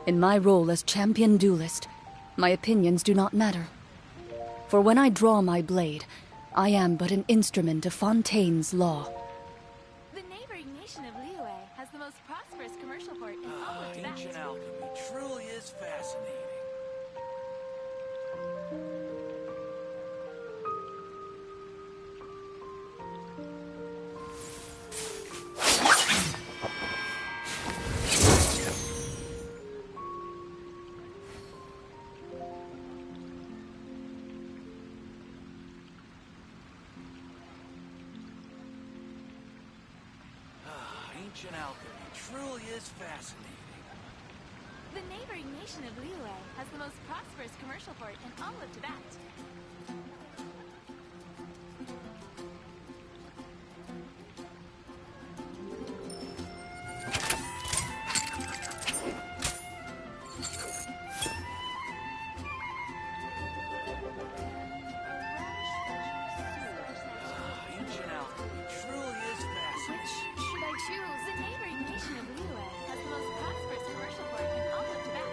In my role as champion duelist, my opinions do not matter. For when I draw my blade, I am but an instrument of Fontaine's law. The neighboring nation of Liyue has the most prosperous commercial port in all of Tibet. Ancient alchemy truly is fascinating. Ancient alchemy truly is fascinating. The neighboring nation of Liyue has the most prosperous commercial port in all of Tibet. Ancient alchemy truly is fascinating. Should I choose? The neighboring nation of Liyue has the most prosperous commercial port in all of Tibet.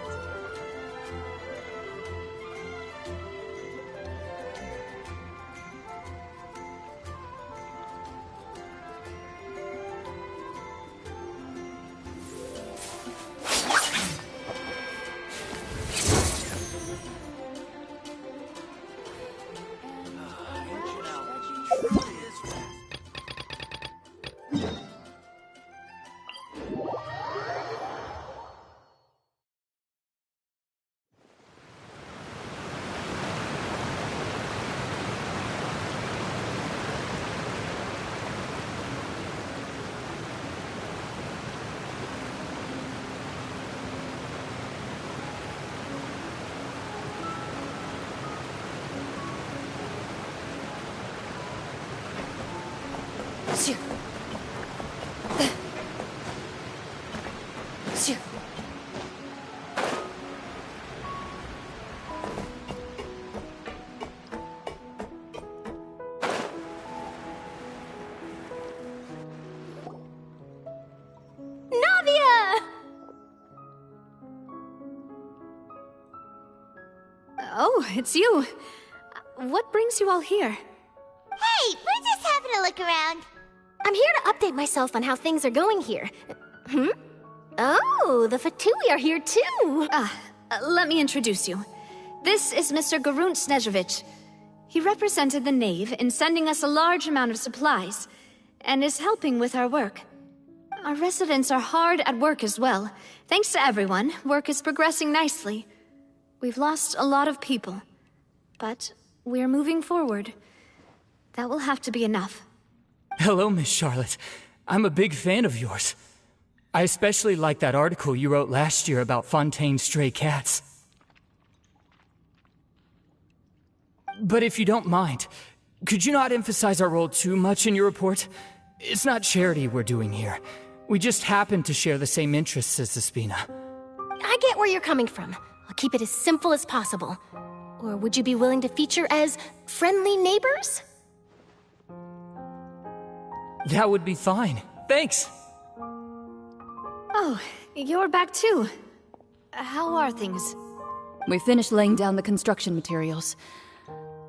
Ancient alchemy truly is fascinating. Oh, it's you. What brings you all here? Hey, we're just having a look around. I'm here to update myself on how things are going here. Oh, the Fatui are here too. Let me introduce you. This is Mr. Garunt Snežević. He represented the Knave in sending us a large amount of supplies, and is helping with our work. Our residents are hard at work as well. Thanks to everyone, work is progressing nicely. We've lost a lot of people, but we're moving forward. That will have to be enough. Hello, Miss Charlotte. I'm a big fan of yours. I especially like that article you wrote last year about Fontaine's stray cats. But if you don't mind, could you not emphasize our role too much in your report? It's not charity we're doing here. We just happen to share the same interests as the Spina. I get where you're coming from. I'll keep it as simple as possible. Or would you be willing to feature as friendly neighbors? That would be fine. Thanks. Oh, you're back too. How are things? We finished laying down the construction materials.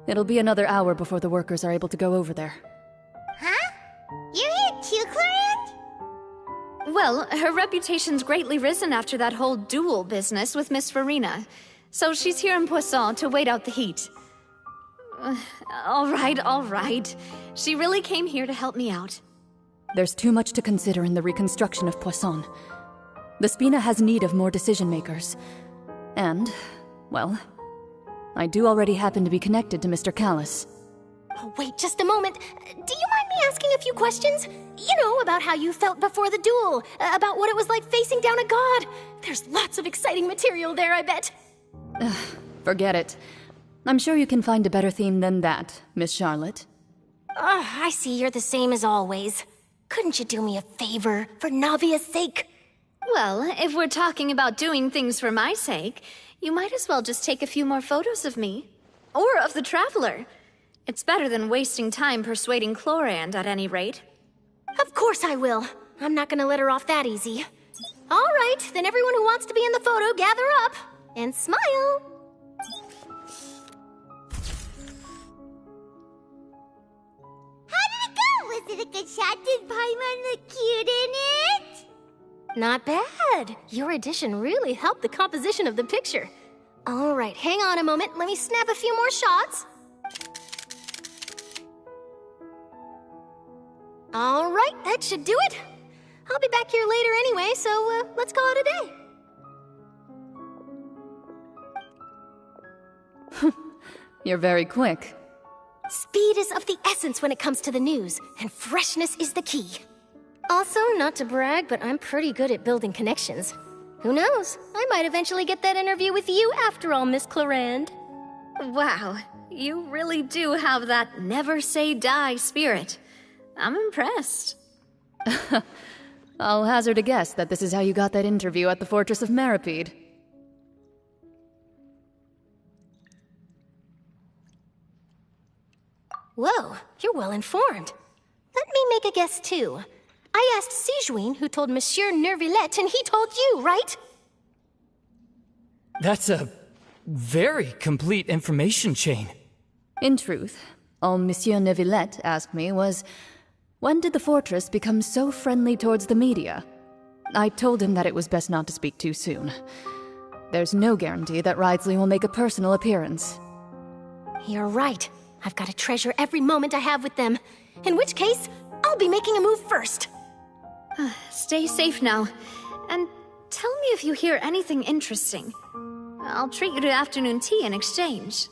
It'll be another hour before the workers are able to go over there. Huh? You're here too, Clorant? Well, her reputation's greatly risen after that whole duel business with Miss Farina. So she's here in Poisson to wait out the heat. All right. She really came here to help me out. There's too much to consider in the reconstruction of Poisson. The Spina has need of more decision-makers. And, well, I do already happen to be connected to Mr. Callis. Oh, wait just a moment. Do you mind me asking a few questions? You know, about how you felt before the duel, about what it was like facing down a god. There's lots of exciting material there, I bet. Forget it. I'm sure you can find a better theme than that, Miss Charlotte. I see you're the same as always. Couldn't you do me a favor, for Navia's sake? Well, if we're talking about doing things for my sake, you might as well just take a few more photos of me. Or of the Traveler. It's better than wasting time persuading Clorand, at any rate. Of course I will. I'm not gonna let her off that easy. All right, then everyone who wants to be in the photo, gather up and smile. How did it go? Was it a good shot? Did Paimon look cute in it? Not bad. Your addition really helped the composition of the picture. All right, hang on a moment. Let me snap a few more shots. All right, that should do it. I'll be back here later anyway, so let's call it a day. You're very quick. Speed is of the essence when it comes to the news, and freshness is the key. Also, not to brag, but I'm pretty good at building connections. Who knows? I might eventually get that interview with you after all, Miss Clarand. Wow, you really do have that never say die spirit. I'm impressed. I'll hazard a guess that this is how you got that interview at the Fortress of Meripede. Whoa, you're well informed. Let me make a guess too. I asked Sijuin, who told Monsieur Nervillet, and he told you, right? That's a very complete information chain. In truth, all Monsieur Neuvillette asked me was, when did the fortress become so friendly towards the media? I told him that it was best not to speak too soon. There's no guarantee that Ridsley will make a personal appearance. You're right. I've got to treasure every moment I have with them. In which case, I'll be making a move first. Stay safe now. And tell me if you hear anything interesting. I'll treat you to afternoon tea in exchange.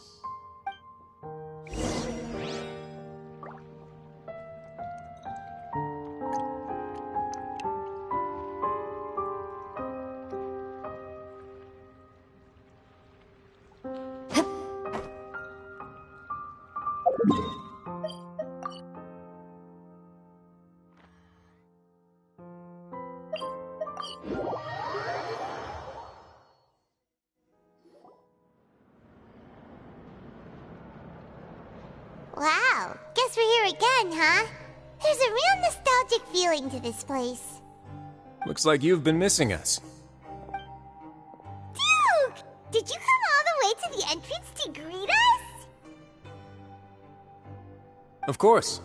Wow, guess we're here again, huh? There's a real nostalgic feeling to this place. Looks like you've been missing us. Duke! Did you come all the way to the entrance to greet us? Of course.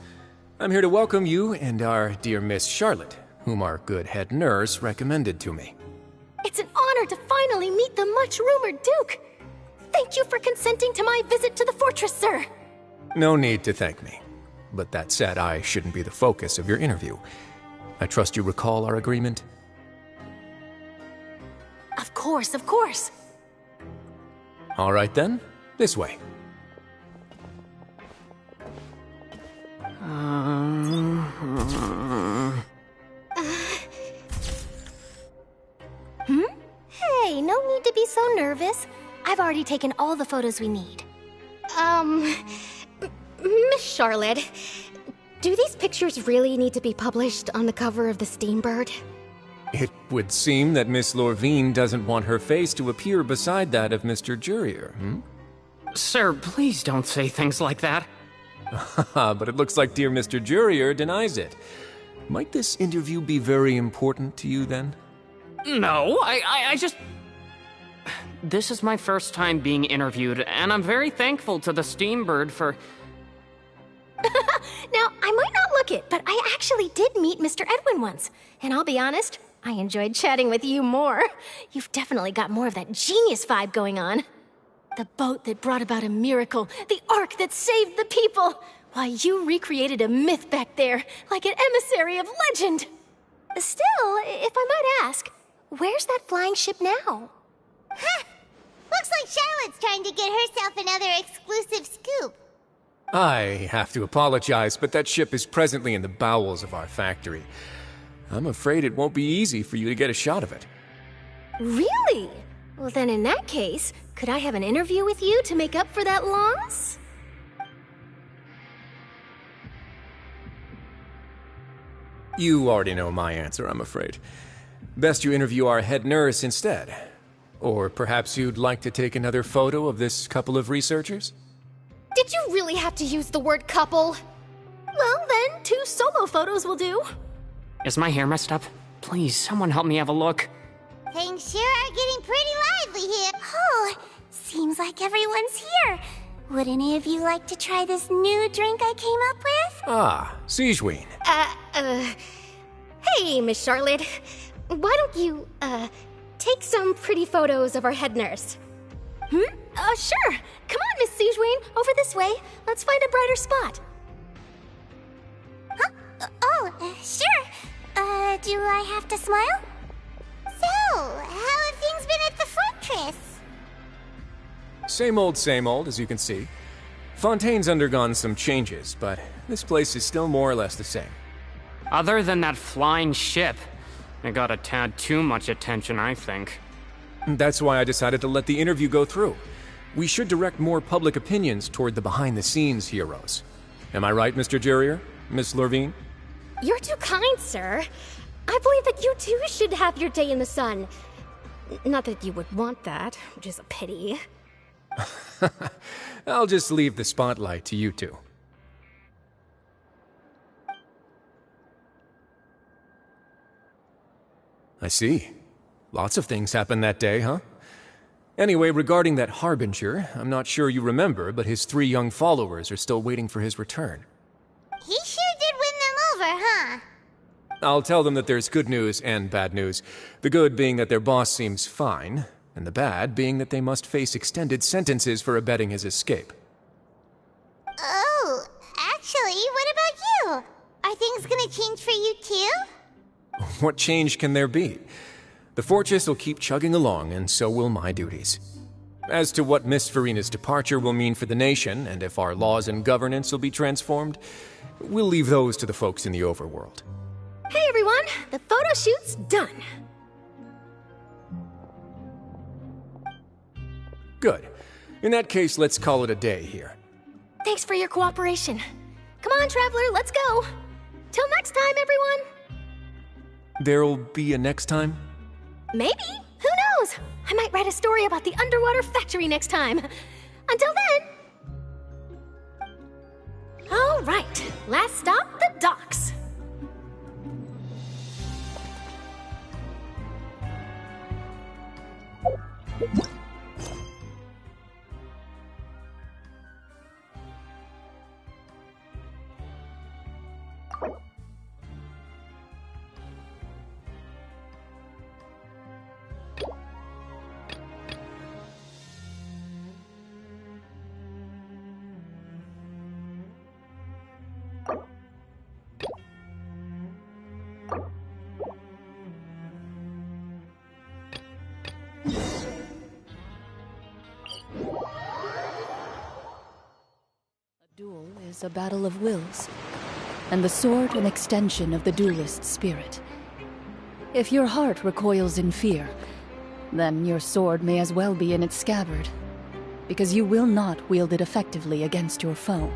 I'm here to welcome you and our dear Miss Charlotte, whom our good head nurse recommended to me. It's an honor to finally meet the much-rumored Duke. Thank you for consenting to my visit to the fortress, sir. No need to thank me. But that said, I shouldn't be the focus of your interview. I trust you recall our agreement? Of course, of course. All right then, this way. Hey, no need to be so nervous. I've already taken all the photos we need. Miss Charlotte, do these pictures really need to be published on the cover of the Steambird? It would seem that Miss Lorvine doesn't want her face to appear beside that of Mr. Jurier, Sir, please don't say things like that. But it looks like dear Mr. Jurier denies it. Might this interview be very important to you, then? No, I just... This is my first time being interviewed, and I'm very thankful to the Steambird for... Now, I might not look it, but I actually did meet Mr. Edwin once. And I'll be honest, I enjoyed chatting with you more. You've definitely got more of that genius vibe going on. The boat that brought about a miracle, the ark that saved the people. Why, you recreated a myth back there, like an emissary of legend. Still, if I might ask, where's that flying ship now? Huh! Looks like Charlotte's trying to get herself another exclusive scoop. I have to apologize, but that ship is presently in the bowels of our factory. I'm afraid it won't be easy for you to get a shot of it. Really? Well, then in that case, could I have an interview with you to make up for that loss? You already know my answer, I'm afraid. Best you interview our head nurse instead. Or perhaps you'd like to take another photo of this couple of researchers? Did you really have to use the word couple? Well, then, 2 solo photos will do. Is my hair messed up? Please, someone help me have a look. Things sure are getting pretty lively here. Oh, seems like everyone's here. Would any of you like to try this new drink I came up with? Ah, Siegeween. Hey, Miss Charlotte. Why don't you, take some pretty photos of our head nurse? Sure. Come on, Miss Siegeween. Over this way. Let's find a brighter spot. Huh? Sure. Do I have to smile? So, how have things been at the fortress? Same old, as you can see. Fontaine's undergone some changes, but this place is still more or less the same. Other than that flying ship, it got a tad too much attention, I think. That's why I decided to let the interview go through. We should direct more public opinions toward the behind-the-scenes heroes. Am I right, Mr. Jurrier? Miss Lurvine? You're too kind, sir. I believe that you too should have your day in the sun. Not that you would want that, which is a pity. I'll just leave the spotlight to you two. I see. Lots of things happened that day, huh? Anyway, regarding that Harbinger, I'm not sure you remember, but his 3 young followers are still waiting for his return. He sure did win them over, huh? I'll tell them that there's good news and bad news. The good being that their boss seems fine, and the bad being that they must face extended sentences for abetting his escape. Oh, actually, what about you? Are things gonna change for you too? What change can there be? The fortress will keep chugging along, and so will my duties. As to what Miss Farina's departure will mean for the nation, and if our laws and governance will be transformed, we'll leave those to the folks in the overworld. Hey everyone, the photo shoot's done. Good. In that case, let's call it a day here. Thanks for your cooperation. Come on, Traveler, let's go. Till next time, everyone. There'll be a next time? Maybe. Who knows? I might write a story about the underwater factory next time. Until then. All right, last stop, the docks. Duel is a battle of wills, and the sword an extension of the duelist's spirit. If your heart recoils in fear, then your sword may as well be in its scabbard, because you will not wield it effectively against your foe.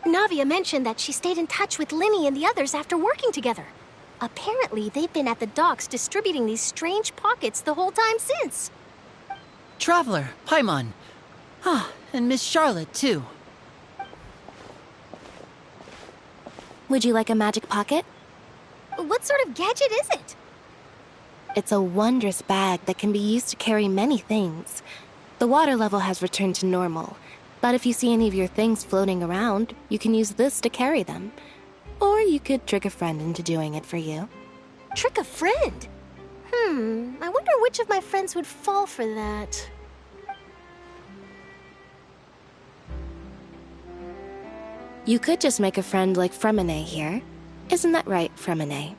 Navia mentioned that she stayed in touch with Linny and the others after working together. Apparently, they've been at the docks distributing these strange pockets the whole time since. Traveler, Paimon. Ah, and Miss Charlotte, too. Would you like a magic pocket? What sort of gadget is it? It's a wondrous bag that can be used to carry many things. The water level has returned to normal, but if you see any of your things floating around, you can use this to carry them. Or you could trick a friend into doing it for you. Trick a friend? I wonder which of my friends would fall for that. You could just make a friend like Fremine here. Isn't that right, Fremine?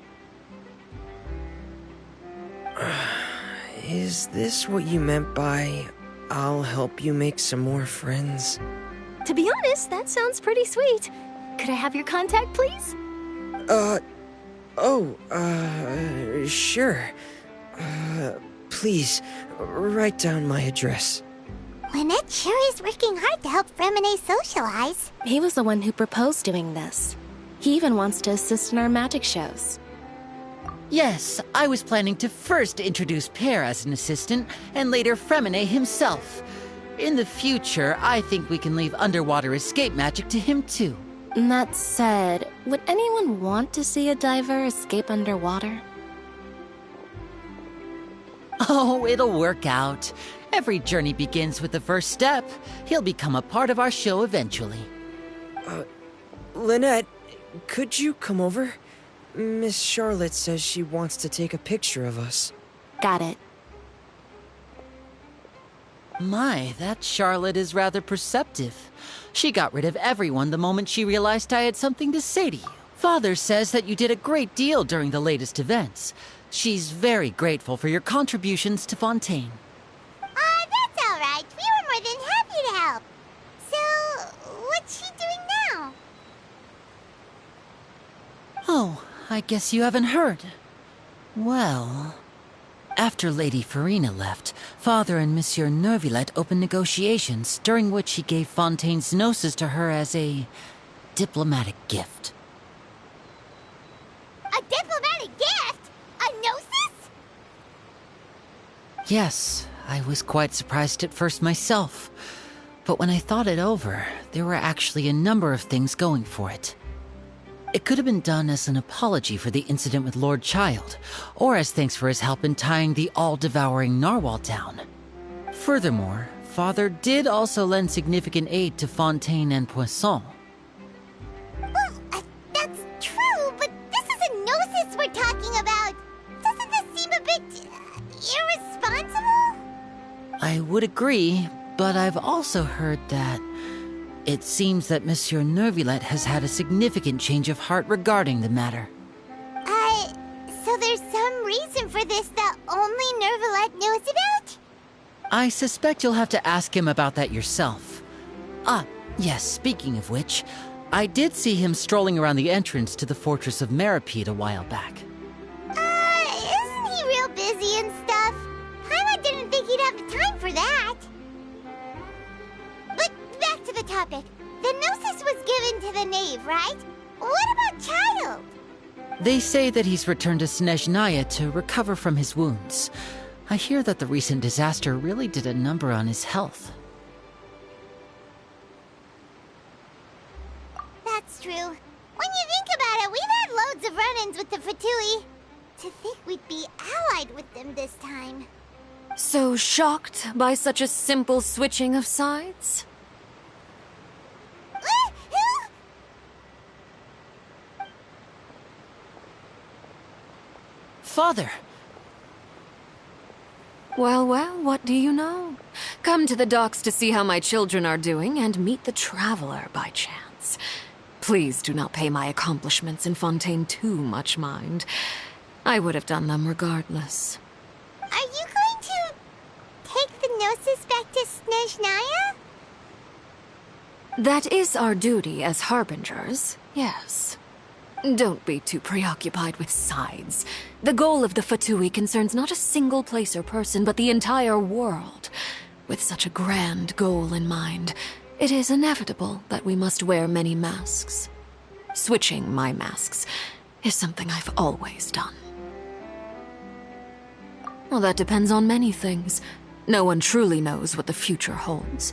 Is this what you meant by, I'll help you make some more friends? To be honest, that sounds pretty sweet. Could I have your contact, please? Sure. Please, write down my address. Lynette sure is working hard to help Fremine socialize. He was the one who proposed doing this. He even wants to assist in our magic shows. Yes, I was planning to first introduce Pear as an assistant, and later Fremine himself. In the future, I think we can leave underwater escape magic to him too. That said, would anyone want to see a diver escape underwater? Oh, it'll work out. Every journey begins with the first step. He'll become a part of our show eventually. Lynette, could you come over? Miss Charlotte says she wants to take a picture of us. Got it. My, that Charlotte is rather perceptive. She got rid of everyone the moment she realized I had something to say to you. Father says that you did a great deal during the latest events. She's very grateful for your contributions to Fontaine. That's all right. We were more than happy to help. So, what's she doing now? Oh, I guess you haven't heard. Well, after Lady Farina left, Father and Monsieur Neuvillette opened negotiations, during which he gave Fontaine's gnosis to her as a diplomatic gift. A diplomatic gift? A gnosis? Yes, I was quite surprised at first myself. But when I thought it over, there were actually a number of things going for it. It could have been done as an apology for the incident with Lord Child, or as thanks for his help in tying the all-devouring narwhal down. Furthermore, Father did also lend significant aid to Fontaine and Poisson. Well, that's true, but this is a gnosis we're talking about. Doesn't this seem a bit irresponsible? I would agree, but I've also heard that it seems that Monsieur Neuvillette has had a significant change of heart regarding the matter. So there's some reason for this that only Neuvillette knows about? I suspect you'll have to ask him about that yourself. Ah, yes, speaking of which, I did see him strolling around the entrance to the Fortress of Meripede a while back. Isn't he real busy and stuff? Paimon didn't think he'd have the time for that. But back to the topic. The gnosis was given to the knave, right? What about Child? They say that he's returned to Snezhnaya to recover from his wounds. I hear that the recent disaster really did a number on his health. That's true. When you think about it, we've had loads of run-ins with the Fatui. To think we'd be allied with them this time. So shocked by such a simple switching of sides? Father! Well, what do you know? Come to the docks to see how my children are doing and meet the Traveler by chance. Please do not pay my accomplishments in Fontaine too much mind. I would have done them regardless. Are you going to take the gnosis back to Snezhnaya? That is our duty as harbingers, yes. Don't be too preoccupied with sides. The goal of the Fatui concerns not a single place or person, but the entire world. With such a grand goal in mind, it is inevitable that we must wear many masks. Switching my masks is something I've always done. Well, that depends on many things. No one truly knows what the future holds.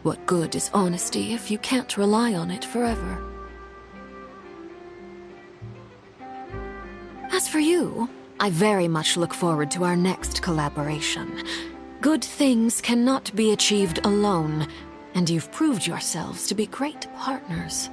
What good is honesty if you can't rely on it forever? As for you, I very much look forward to our next collaboration. Good things cannot be achieved alone, and you've proved yourselves to be great partners.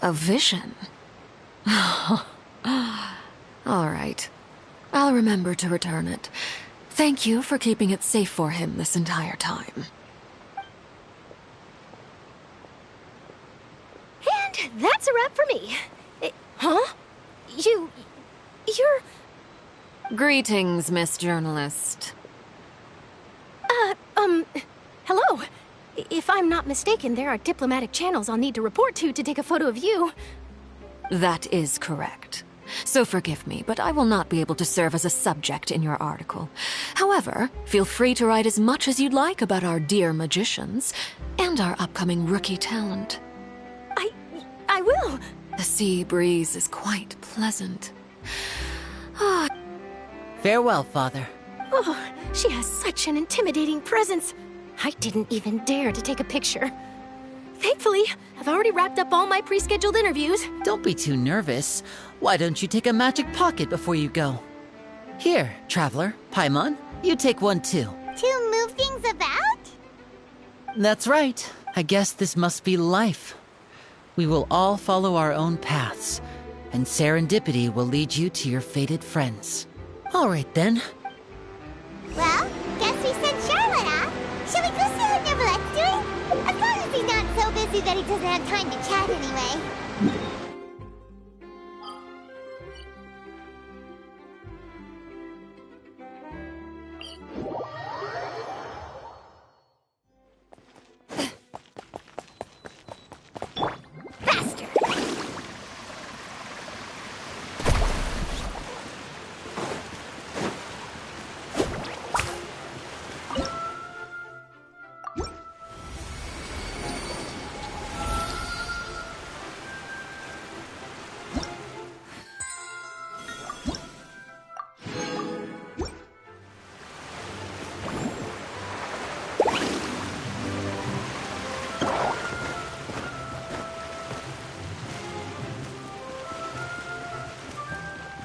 A vision? All right. I'll remember to return it. Thank you for keeping it safe for him this entire time. And that's a wrap for me. Huh? You're... Greetings, Miss Journalist. Hello. If I'm not mistaken, there are diplomatic channels I'll need to report to take a photo of you. That is correct. So forgive me, but I will not be able to serve as a subject in your article. However, feel free to write as much as you'd like about our dear magicians and our upcoming rookie talent. I will. The sea breeze is quite pleasant. Farewell, Father. Oh, she has such an intimidating presence. I didn't even dare to take a picture. Thankfully, I've already wrapped up all my pre-scheduled interviews. Don't be too nervous. Why don't you take a magic pocket before you go? Here, Traveler, Paimon, you take one too. To move things about? That's right. I guess this must be life. We will all follow our own paths, and serendipity will lead you to your fated friends. All right, then. Well, guess we sent Charlotte off. Shall we go see how Neverlette's doing? As long as he's not so busy that he doesn't have time to chat anyway. Faster!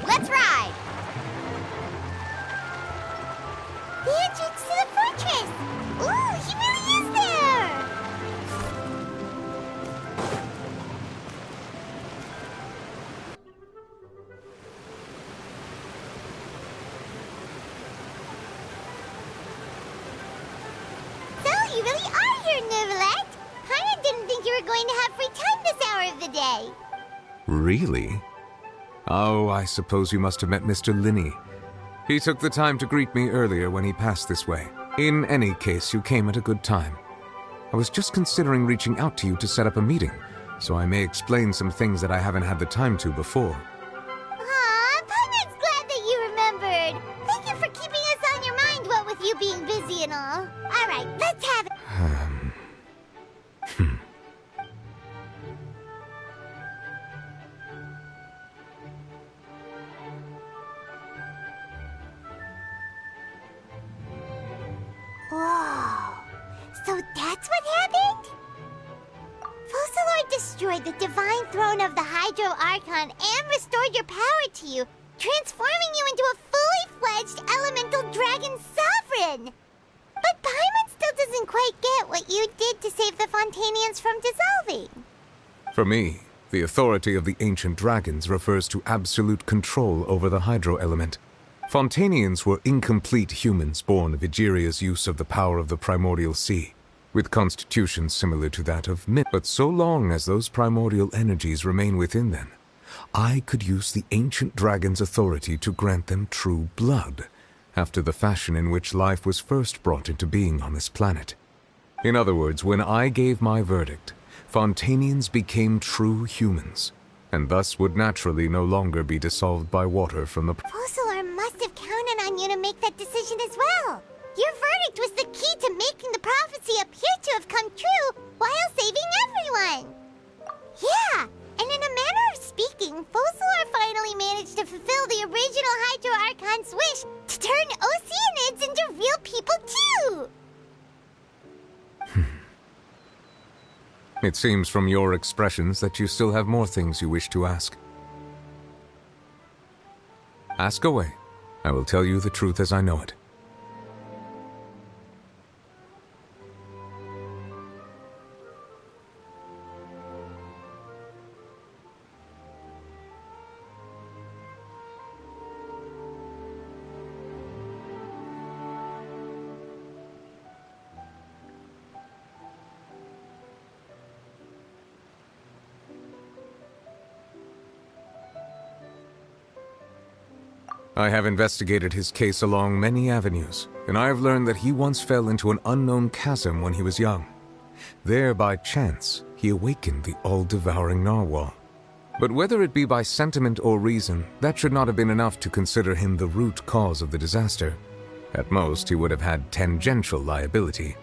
Let's ride! The entrance to the fortress! Ooh, he really is there! So, you really are here, Neverlette! Paimon didn't think you were going to have free time this hour of the day. Really? Oh, I suppose you must have met Mr. Linney. He took the time to greet me earlier when he passed this way. In any case, you came at a good time. I was just considering reaching out to you to set up a meeting, so I may explain some things that I haven't had the time to before. Aw, Paimon's glad that you remembered. Thank you for keeping us on your mind, what with you being busy and all. Alright, let's have it. Whoa. So that's what happened? Fossilor destroyed destroyed the divine throne of the Hydro Archon and restored your power to you, transforming you into a fully fledged elemental dragon sovereign. But Paimon still doesn't quite get what you did to save the Fontanians from dissolving. For me, the authority of the ancient dragons refers to absolute control over the hydro element. Fontanians were incomplete humans born of Egeria's use of the power of the primordial sea, with constitutions similar to that of myth. But so long as those primordial energies remain within them, I could use the ancient dragon's authority to grant them true blood, after the fashion in which life was first brought into being on this planet. In other words, when I gave my verdict, Fontanians became true humans, and thus would naturally no longer be dissolved by water from the... Focalor must have counted on you to make that decision as well. Your verdict was the key to making the prophecy appear to have come true while saving everyone. Yeah, and in a manner of speaking, Focalor finally managed to fulfill the original Hydro Archon's wish to turn Oceanids into real people too! It seems from your expressions that you still have more things you wish to ask. Ask away. I will tell you the truth as I know it. I have investigated his case along many avenues, and I have learned that he once fell into an unknown chasm when he was young. There, by chance, he awakened the all-devouring narwhal. But whether it be by sentiment or reason, that should not have been enough to consider him the root cause of the disaster. At most, he would have had tangential liability.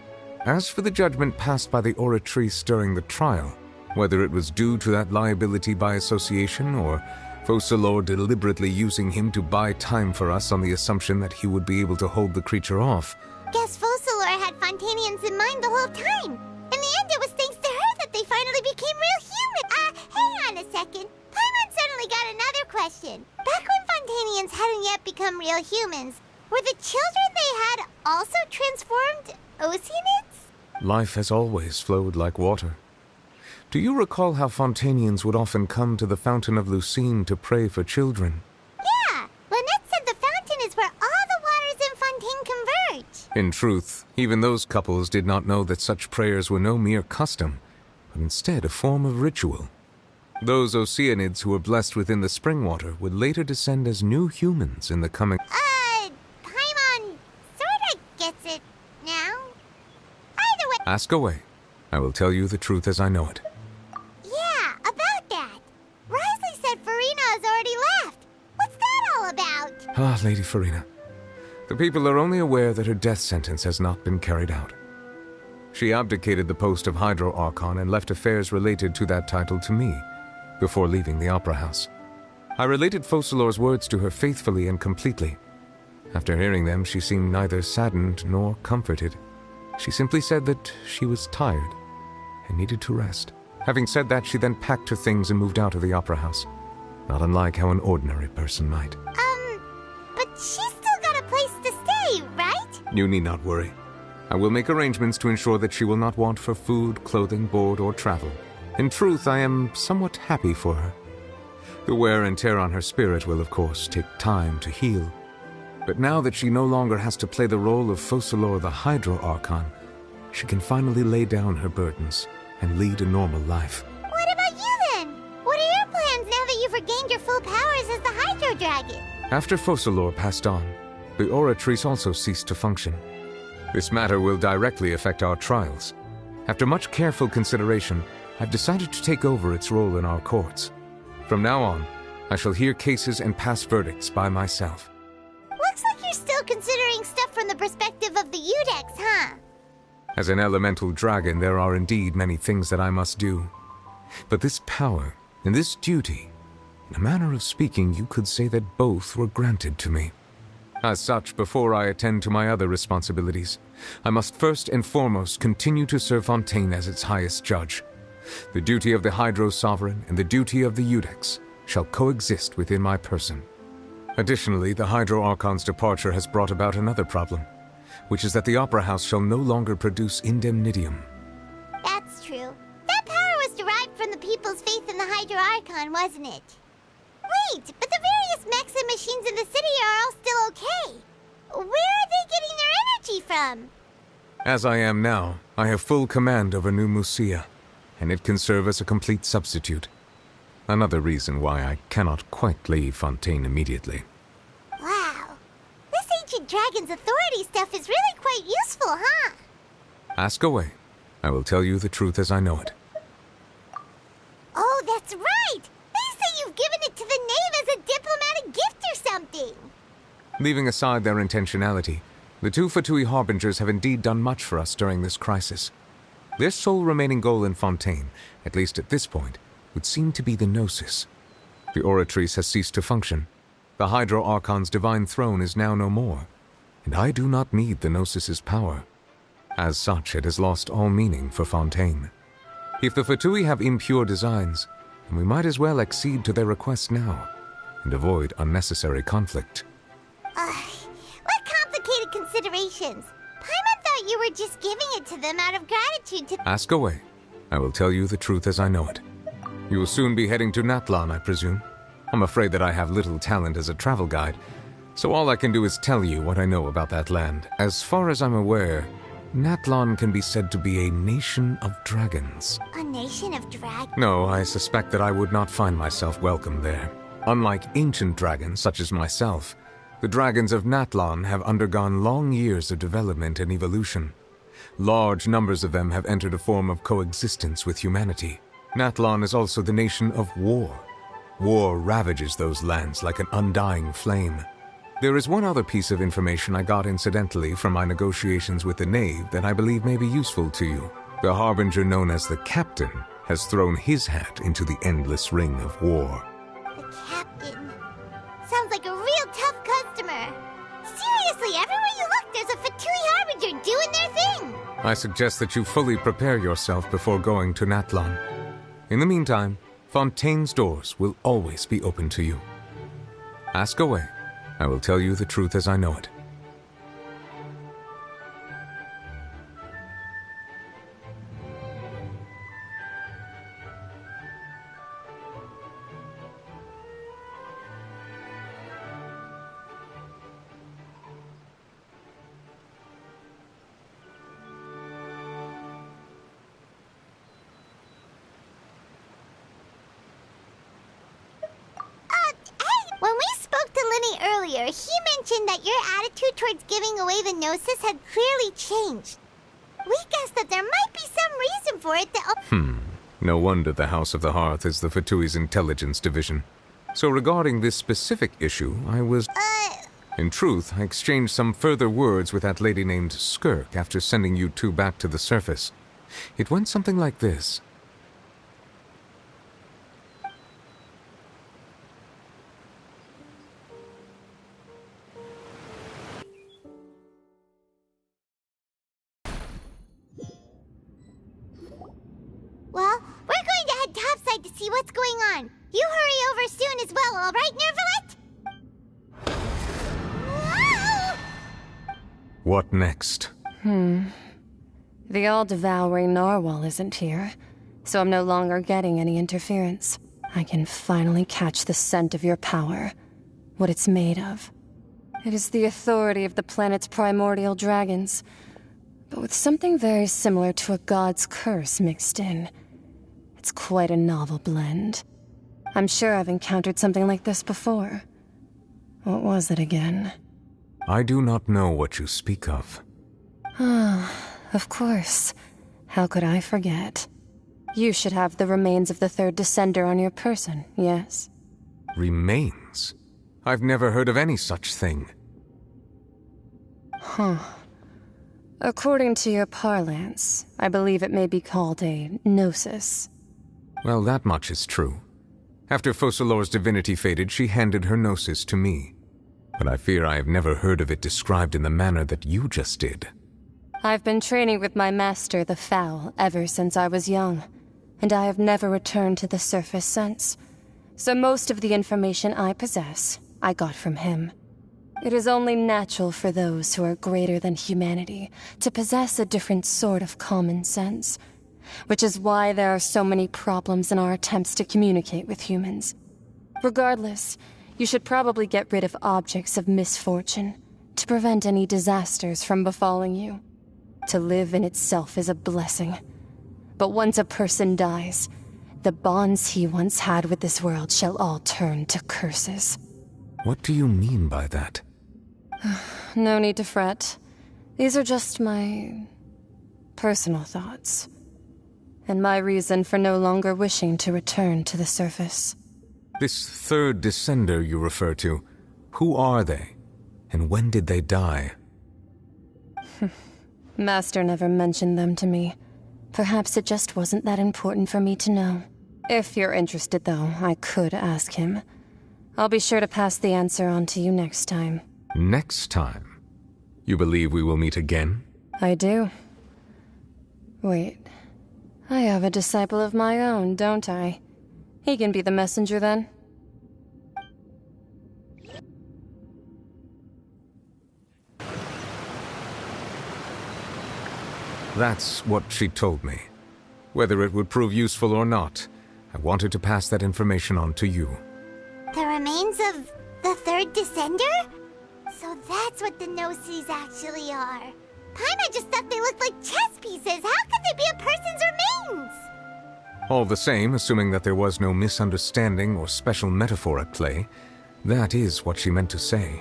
As for the judgment passed by the Oratrice during the trial, whether it was due to that liability by association or Focalor deliberately using him to buy time for us on the assumption that he would be able to hold the creature off. Guess Focalor had Fontanians in mind the whole time. In the end, it was thanks to her that they finally became real human. Hang on a second. Paimon suddenly got another question. Back when Fontanians hadn't yet become real humans, were the children they had also transformed Oceanids? Life has always flowed like water. Do you recall how Fontanians would often come to the Fountain of Lucine to pray for children? Yeah! Lynette said the fountain is where all the waters in Fontaine converge. In truth, even those couples did not know that such prayers were no mere custom, but instead a form of ritual. Those Oceanids who were blessed within the spring water would later descend as new humans in the coming... Paimon sorta gets it now. Either way... Ask away. I will tell you the truth as I know it. Yeah, about that. Risley said Farina has already left. What's that all about? Ah, Lady Farina. The people are only aware that her death sentence has not been carried out. She abdicated the post of Hydro Archon and left affairs related to that title to me, before leaving the Opera House. I related Focalor's words to her faithfully and completely. After hearing them, she seemed neither saddened nor comforted. She simply said that she was tired and needed to rest. Having said that, she then packed her things and moved out of the Opera House, not unlike how an ordinary person might. But she's still got a place to stay, right? You need not worry. I will make arrangements to ensure that she will not want for food, clothing, board, or travel. In truth, I am somewhat happy for her. The wear and tear on her spirit will, of course, take time to heal. But now that she no longer has to play the role of Focalor the Hydro Archon, she can finally lay down her burdens and lead a normal life. What about you then? What are your plans now that you've regained your full powers as the Hydro Dragon? After Focalor passed on, the Oratrice also ceased to function. This matter will directly affect our trials. After much careful consideration, I've decided to take over its role in our courts. From now on, I shall hear cases and pass verdicts by myself. Looks like you're still considering stuff from the perspective of the Udex, huh? As an elemental dragon, there are indeed many things that I must do. But this power and this duty, in a manner of speaking, you could say that both were granted to me. As such, before I attend to my other responsibilities, I must first and foremost continue to serve Fontaine as its highest judge. The duty of the Hydro Sovereign and the duty of the Eudex shall coexist within my person. Additionally, the Hydro Archon's departure has brought about another problem, which is that the Opera House shall no longer produce indemnitium. That's true. That power was derived from the people's faith in the Hydro Archon, wasn't it? Wait, but the various mechs and machines in the city are all still okay. Where are they getting their energy from? As I am now, I have full command over New Musia, and it can serve as a complete substitute. Another reason why I cannot quite leave Fontaine immediately. Wow. This ancient dragon's authority stuff is really quite useful, huh? Ask away. I will tell you the truth as I know it. Oh, that's right! They say you've given it to the knave as a diplomatic gift or something! Leaving aside their intentionality, the two Fatui Harbingers have indeed done much for us during this crisis. Their sole remaining goal in Fontaine, at least at this point, would seem to be the Gnosis. The Oratrice has ceased to function. The Hydro Archon's divine throne is now no more, and I do not need the Gnosis's power. As such, it has lost all meaning for Fontaine. If the Fatui have impure designs, then we might as well accede to their request now, and avoid unnecessary conflict. What complicated considerations? Paimon thought you were just giving it to them out of gratitude to— Ask away. I will tell you the truth as I know it. You will soon be heading to Natlan, I presume. I'm afraid that I have little talent as a travel guide, so all I can do is tell you what I know about that land. As far as I'm aware, Natlan can be said to be a nation of dragons. A nation of dragons? No, I suspect that I would not find myself welcome there. Unlike ancient dragons such as myself, the dragons of Natlan have undergone long years of development and evolution. Large numbers of them have entered a form of coexistence with humanity. Natlan is also the nation of war. War ravages those lands like an undying flame. There is one other piece of information I got incidentally from my negotiations with the Knave that I believe may be useful to you. The Harbinger known as the Captain has thrown his hat into the endless ring of war. The Captain. Sounds like a real tough customer. Seriously, everywhere you look, there's a Fatui Harbinger doing their thing. I suggest that you fully prepare yourself before going to Natlan. In the meantime, Fontaine's doors will always be open to you. Ask away. I will tell you the truth as I know it. When we spoke to Linny earlier, he mentioned that your attitude towards giving away the Gnosis had clearly changed. We guessed that there might be some reason for it that— No wonder the House of the Hearth is the Fatui's intelligence division. So regarding this specific issue, I was— In truth, I exchanged some further words with that lady named Skirk after sending you two back to the surface. It went something like this. Well, we're going to head topside to see what's going on. You hurry over soon as well, all right, Nervalet? Whoa! What next? The all-devouring narwhal isn't here, so I'm no longer getting any interference. I can finally catch the scent of your power, what it's made of. It is the authority of the planet's primordial dragons, but with something very similar to a god's curse mixed in. It's quite a novel blend. I'm sure I've encountered something like this before. What was it again? I do not know what you speak of. Of course. How could I forget? You should have the remains of the third Descender on your person, yes? Remains? I've never heard of any such thing. According to your parlance, I believe it may be called a gnosis. Well, that much is true. After Focalor's divinity faded, she handed her gnosis to me. But I fear I have never heard of it described in the manner that you just did. I've been training with my master, the Foul, ever since I was young. and I have never returned to the surface since. So most of the information I possess, I got from him. It is only natural for those who are greater than humanity to possess a different sort of common sense, which is why there are so many problems in our attempts to communicate with humans. Regardless, you should probably get rid of objects of misfortune to prevent any disasters from befalling you. To live in itself is a blessing. But once a person dies, the bonds he once had with this world shall all turn to curses. What do you mean by that? No need to fret. These are just my personal thoughts, and my reason for no longer wishing to return to the surface. This third descender you refer to, who are they? And when did they die? Master never mentioned them to me. Perhaps it just wasn't that important for me to know. If you're interested, though, I could ask him. I'll be sure to pass the answer on to you next time. Next time? You believe we will meet again? I do. Wait. I have a disciple of my own, don't I? He can be the messenger, then. That's what she told me. Whether it would prove useful or not, I wanted to pass that information on to you. The remains of the third descender? So that's what the Gnosis actually are. Paimon just thought they looked like chess pieces. How could they be a person's remains? All the same, assuming that there was no misunderstanding or special metaphor at play, that is what she meant to say.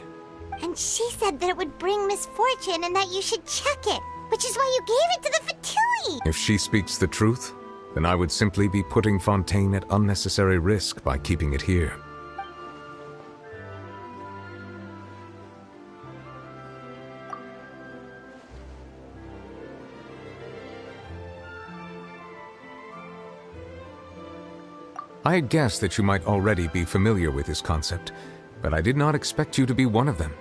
And she said that it would bring misfortune and that you should check it, which is why you gave it to the Fatui! If she speaks the truth, then I would simply be putting Fontaine at unnecessary risk by keeping it here. I had guessed that you might already be familiar with this concept, but I did not expect you to be one of them.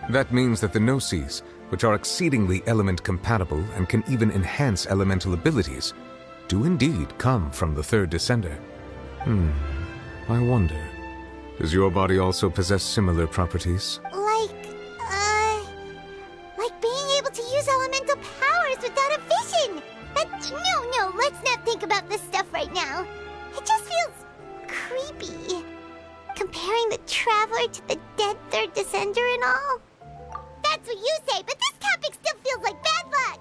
That means that the Gnosis, which are exceedingly element-compatible and can even enhance elemental abilities, do indeed come from the third descender. I wonder, does your body also possess similar properties? Like being able to use elemental powers without a vision! No, let's not think about this stuff right now. It just feels creepy. Comparing the Traveler to the dead third descender and all. That's what you say, but this topic still feels like bad luck.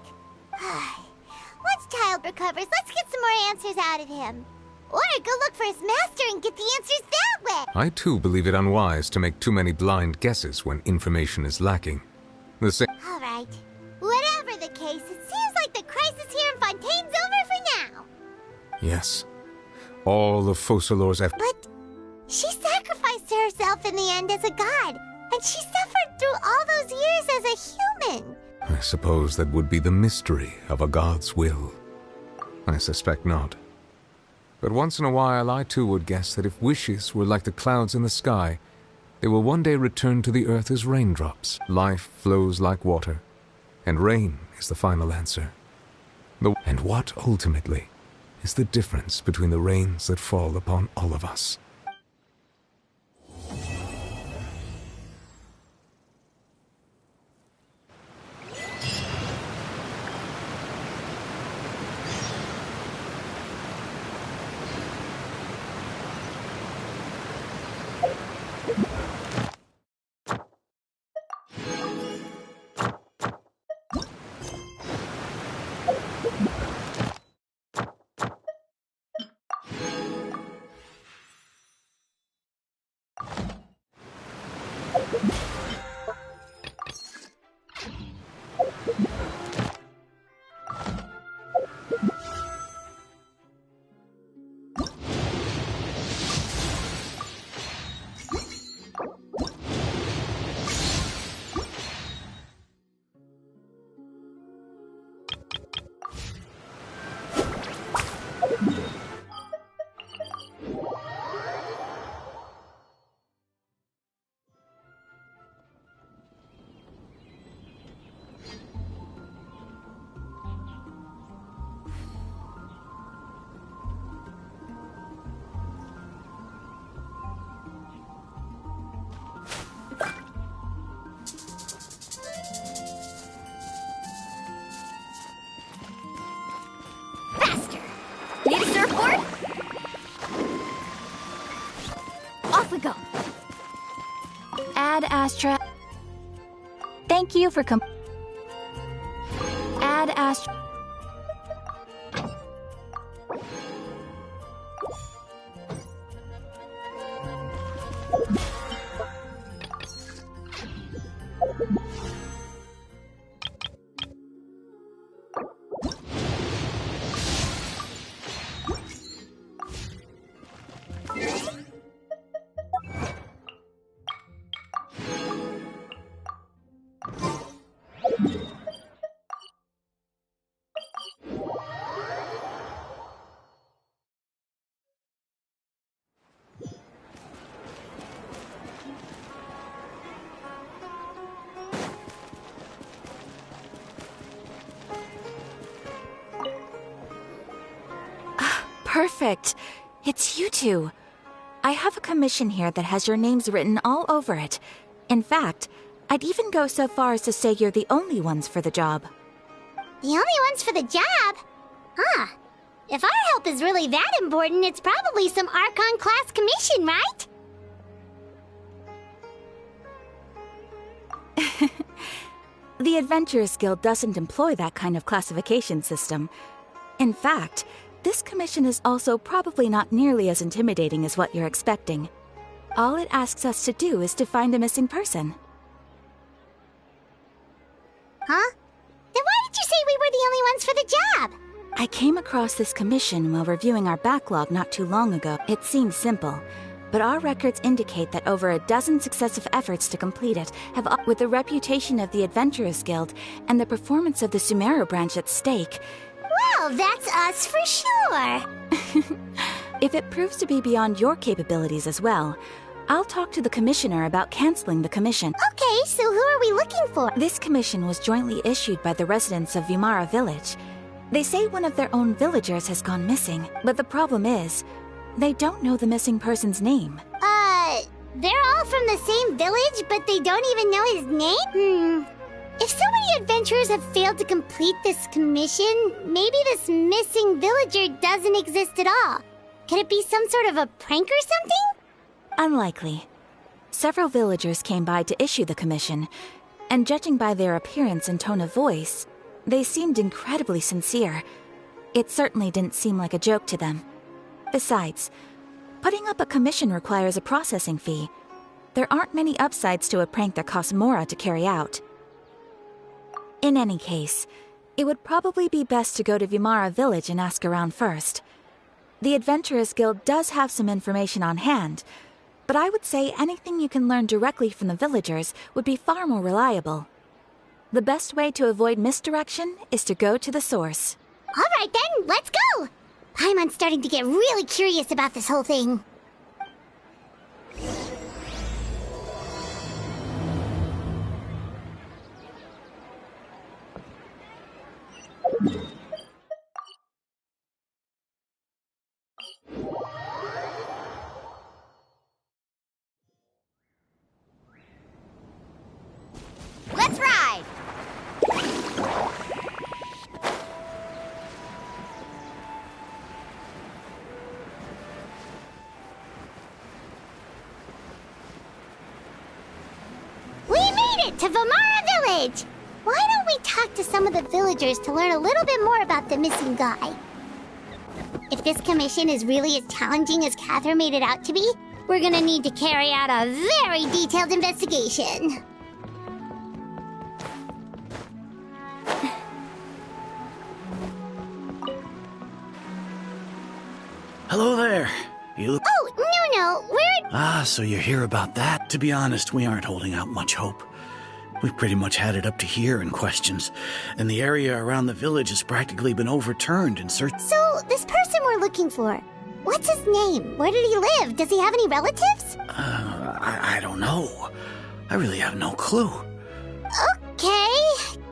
Once Child recovers, let's get some more answers out of him. Or go look for his master and get the answers that way. I too believe it unwise to make too many blind guesses when information is lacking. All right. Whatever the case, it seems like the crisis here in Fontaine's over for now. Yes. All of Focalors' efforts. But she sacrificed herself in the end as a god, and she suffered through all those years as a human. I suppose that would be the mystery of a god's will. I suspect not. But once in a while I too would guess that if wishes were like the clouds in the sky, they will one day return to the earth as raindrops. Life flows like water, and rain is the final answer. And what, ultimately, is the difference between the rains that fall upon all of us? Aboard! Off we go. Ad Astra. Thank you for Ad Astra. Perfect. It's you two. I have a commission here that has your names written all over it. In fact, I'd even go so far as to say you're the only ones for the job. The only ones for the job? Huh. If our help is really that important, it's probably some Archon-class commission, right? The Adventurers Guild doesn't employ that kind of classification system. In fact, this commission is also probably not nearly as intimidating as what you're expecting. All it asks us to do is to find a missing person. Huh? Then why did you say we were the only ones for the job? I came across this commission while reviewing our backlog not too long ago. It seems simple, but our records indicate that over a dozen successive efforts to complete it have, with the reputation of the Adventurers Guild and the performance of the Sumeru branch at stake. Well, that's us for sure. If it proves to be beyond your capabilities as well, I'll talk to the commissioner about canceling the commission. Okay, so who are we looking for? This commission was jointly issued by the residents of Vimara Village. They say one of their own villagers has gone missing, but the problem is, they don't know the missing person's name. They're all from the same village, but they don't even know his name? If so many adventurers have failed to complete this commission, maybe this missing villager doesn't exist at all. Could it be some sort of a prank or something? Unlikely. Several villagers came by to issue the commission, and judging by their appearance and tone of voice, they seemed incredibly sincere. It certainly didn't seem like a joke to them. Besides, putting up a commission requires a processing fee. There aren't many upsides to a prank that costs Mora to carry out. In any case, it would probably be best to go to Vimara Village and ask around first. The Adventurers Guild does have some information on hand, but I would say anything you can learn directly from the villagers would be far more reliable. The best way to avoid misdirection is to go to the source. All right then, let's go! Paimon's starting to get really curious about this whole thing. Let's ride! We made it to Vimara Village! Why don't we talk to some of the villagers to learn a little bit more about the missing guy? If this commission is really as challenging as Catherine made it out to be, we're gonna need to carry out a very detailed investigation. Hello there. You look... Oh, no, we're... Ah, so you hear about that? To be honest, we aren't holding out much hope. We've pretty much had it up to here in questions, and the area around the village has practically been overturned in search... So, this person we're looking for, what's his name? Where did he live? Does he have any relatives? I don't know. I really have no clue. Okay,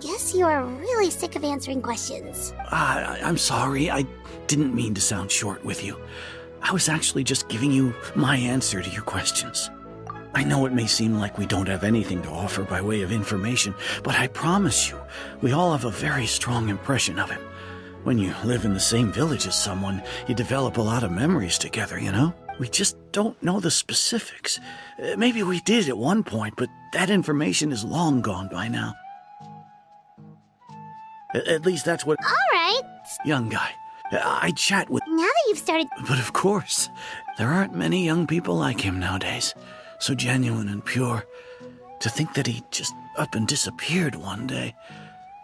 guess you are really sick of answering questions. I'm sorry, I didn't mean to sound short with you. I was actually just giving you my answer to your questions. I know it may seem like we don't have anything to offer by way of information, but I promise you, we all have a very strong impression of him. When you live in the same village as someone, you develop a lot of memories together, you know? We just don't know the specifics. Maybe we did at one point, but that information is long gone by now. At least that's what... Alright. Young guy. I chat with... Now that you've started... But of course, there aren't many young people like him nowadays. So genuine and pure. To think that he just up and disappeared one day.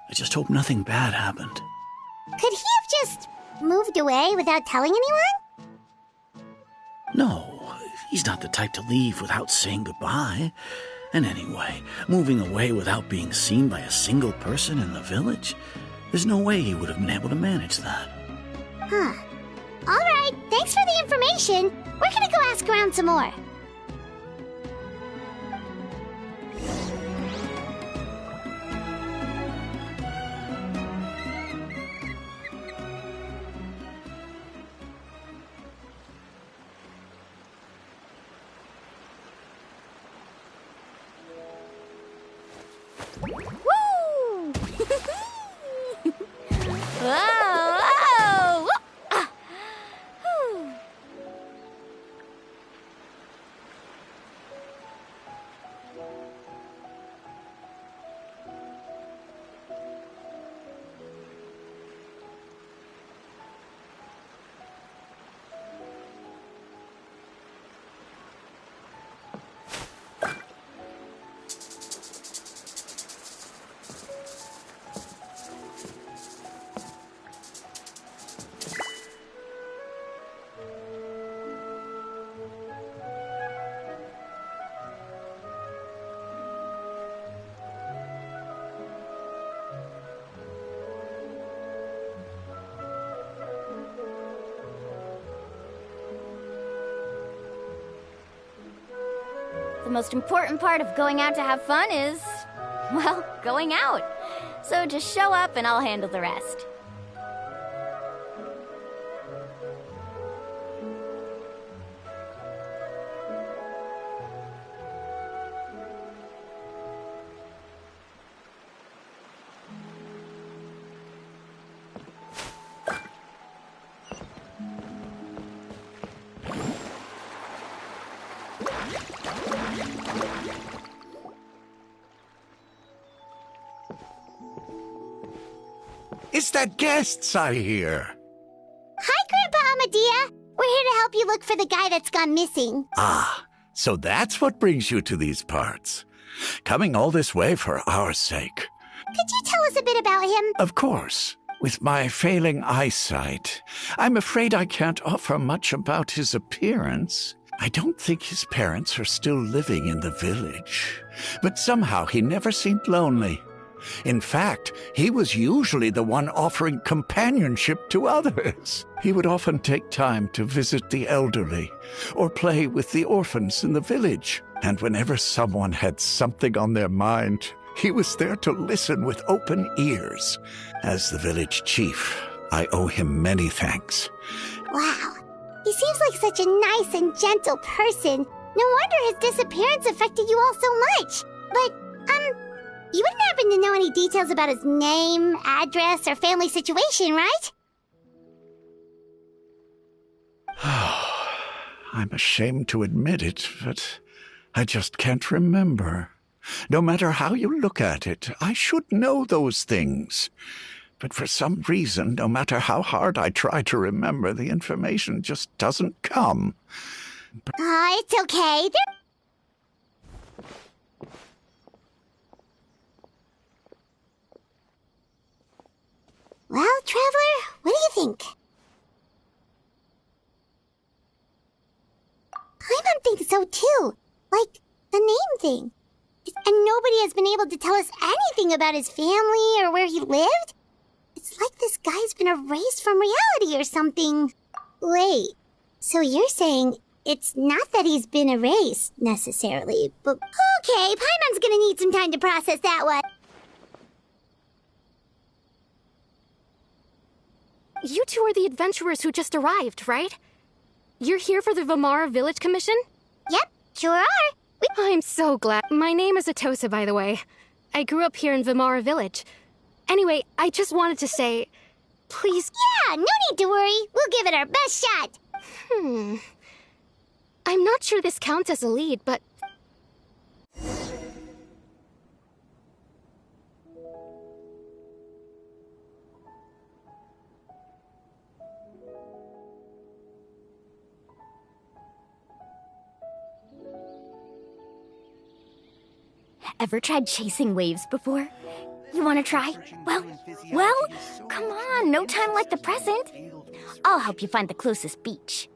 I just hope nothing bad happened. Could he have just moved away without telling anyone? No, he's not the type to leave without saying goodbye. And anyway, moving away without being seen by a single person in the village, there's no way he would have been able to manage that. Huh. Alright, thanks for the information. We're gonna go ask around some more. Woo! Whoa! Whoa! Ah. Whew. The most important part of going out to have fun is, well, going out. So just show up and I'll handle the rest. It's the guests I hear. Hi, Grandpa Amadea. We're here to help you look for the guy that's gone missing. Ah, so that's what brings you to these parts. Coming all this way for our sake. Could you tell us a bit about him? Of course. With my failing eyesight, I'm afraid I can't offer much about his appearance. I don't think his parents are still living in the village. But somehow he never seemed lonely. In fact, he was usually the one offering companionship to others. He would often take time to visit the elderly or play with the orphans in the village. And whenever someone had something on their mind, he was there to listen with open ears. As the village chief, I owe him many thanks. Wow. He seems like such a nice and gentle person. No wonder his disappearance affected you all so much. But, you wouldn't happen to know any details about his name, address, or family situation, right? I'm ashamed to admit it, but I just can't remember. No matter how you look at it, I should know those things. But for some reason, no matter how hard I try to remember, the information just doesn't come. It's okay. Well, Traveler, what do you think? Paimon thinks so too. Like, the name thing. And nobody has been able to tell us anything about his family or where he lived. It's like this guy's been erased from reality or something. Wait, so you're saying it's not that he's been erased, necessarily, but... Okay, Paimon's gonna need some time to process that one. You two are the adventurers who just arrived, right? You're here for the Vamara Village Commission? Yep, sure are. I'm so glad. My name is Atosa, by the way. I grew up here in Vamara Village. Anyway, I just wanted to say, Please. Yeah, no need to worry. We'll give it our best shot. I'm not sure this counts as a lead, but... Ever tried chasing waves before? You want to try? Well, come on, no time like the present. I'll help you find the closest beach.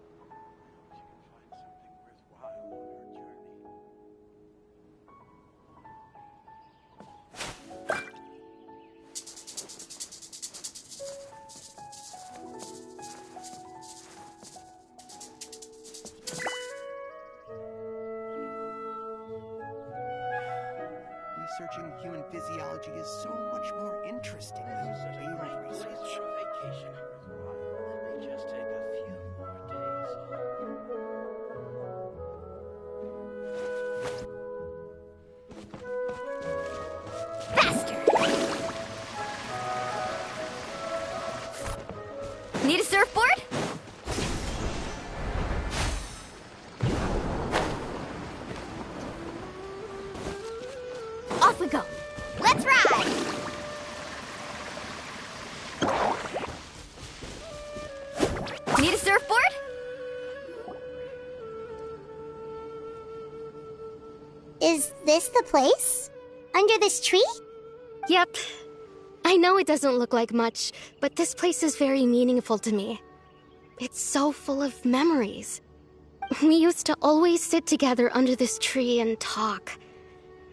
Researching human physiology is so much more interesting than daily research. Let me just take a few more days Need a surfboard? Off we go. Let's ride! Need a surfboard? Is this the place? Under this tree? Yep. I know it doesn't look like much, but this place is very meaningful to me. It's so full of memories. We used to always sit together under this tree and talk.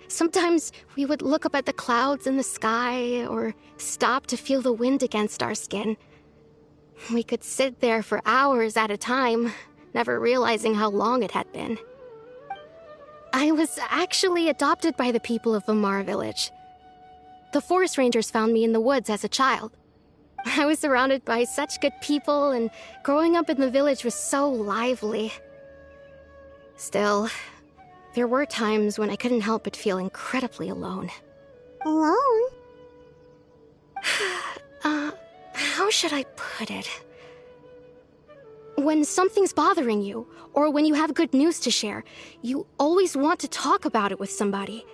Sometimes we would look up at the clouds in the sky or stop to feel the wind against our skin. We could sit there for hours at a time, never realizing how long it had been. I was actually adopted by the people of Vamar Village. The forest rangers found me in the woods as a child. I was surrounded by such good people, and growing up in the village was so lively. Still, there were times when I couldn't help but feel incredibly alone. Alone? How should I put it? When something's bothering you, or when you have good news to share, you always want to talk about it with somebody.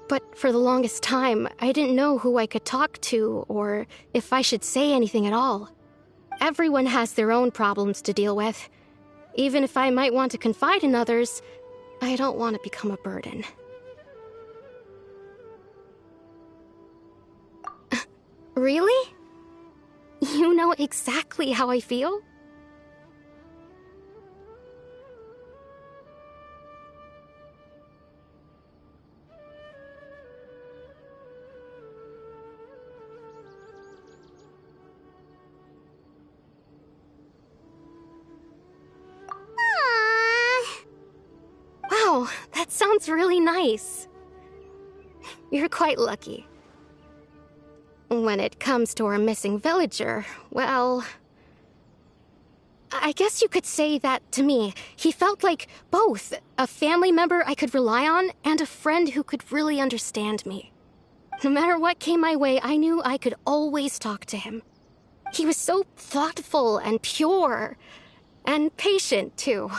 But for the longest time, I didn't know who I could talk to, or if I should say anything at all. Everyone has their own problems to deal with. Even if I might want to confide in others, I don't want to become a burden. Really? You know exactly how I feel? Wow, that sounds really nice. You're quite lucky. When it comes to our missing villager, well... I guess you could say that to me. He felt like both a family member I could rely on and a friend who could really understand me. No matter what came my way, I knew I could always talk to him. He was so thoughtful and pure, and patient, too.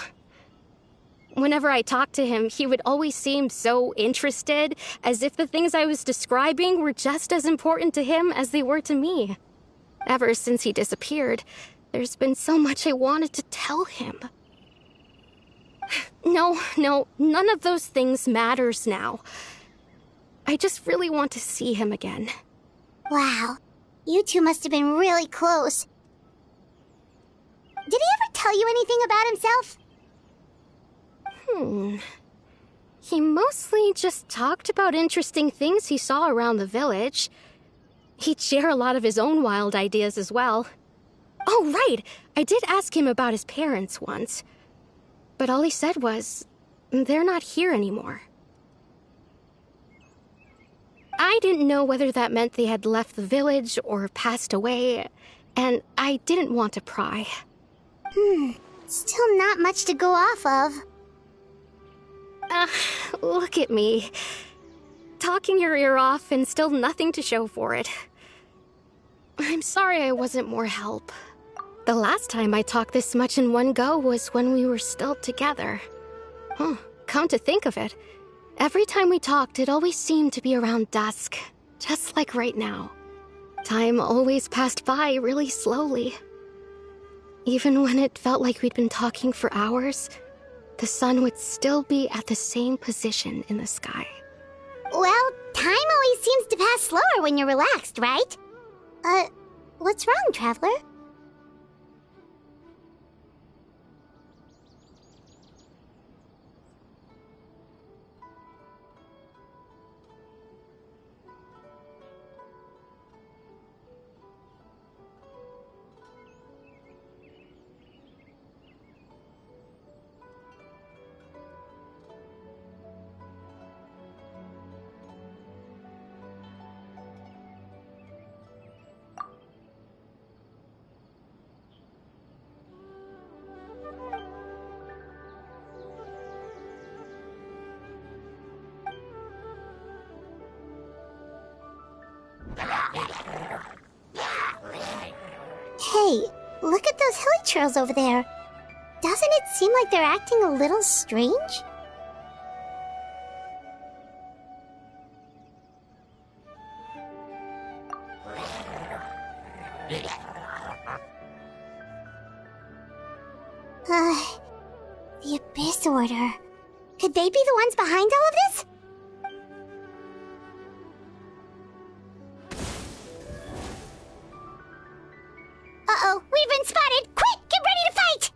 Whenever I talked to him, he would always seem so interested, as if the things I was describing were just as important to him as they were to me. Ever since he disappeared, there's been so much I wanted to tell him. No, none of those things matters now. I just really want to see him again. Wow, you two must have been really close. Did he ever tell you anything about himself? He mostly just talked about interesting things he saw around the village. He'd share a lot of his own wild ideas as well. Oh, right! I did ask him about his parents once. But all he said was, they're not here anymore. I didn't know whether that meant they had left the village or passed away, and I didn't want to pry. Still not much to go off of. Look at me. Talking your ear off and still nothing to show for it. I'm sorry I wasn't more help. The last time I talked this much in one go was when we were still together. Huh, come to think of it, every time we talked, it always seemed to be around dusk, just like right now. Time always passed by really slowly. Even when it felt like we'd been talking for hours, the sun would still be at the same position in the sky. Well, time always seems to pass slower when you're relaxed, right? What's wrong, Traveler? Hey, look at those hilly trails over there. Doesn't it seem like they're acting a little strange? The Abyss Order. Could they be the ones behind all of this? Uh-oh, we've been spotted! Quick, get ready to fight!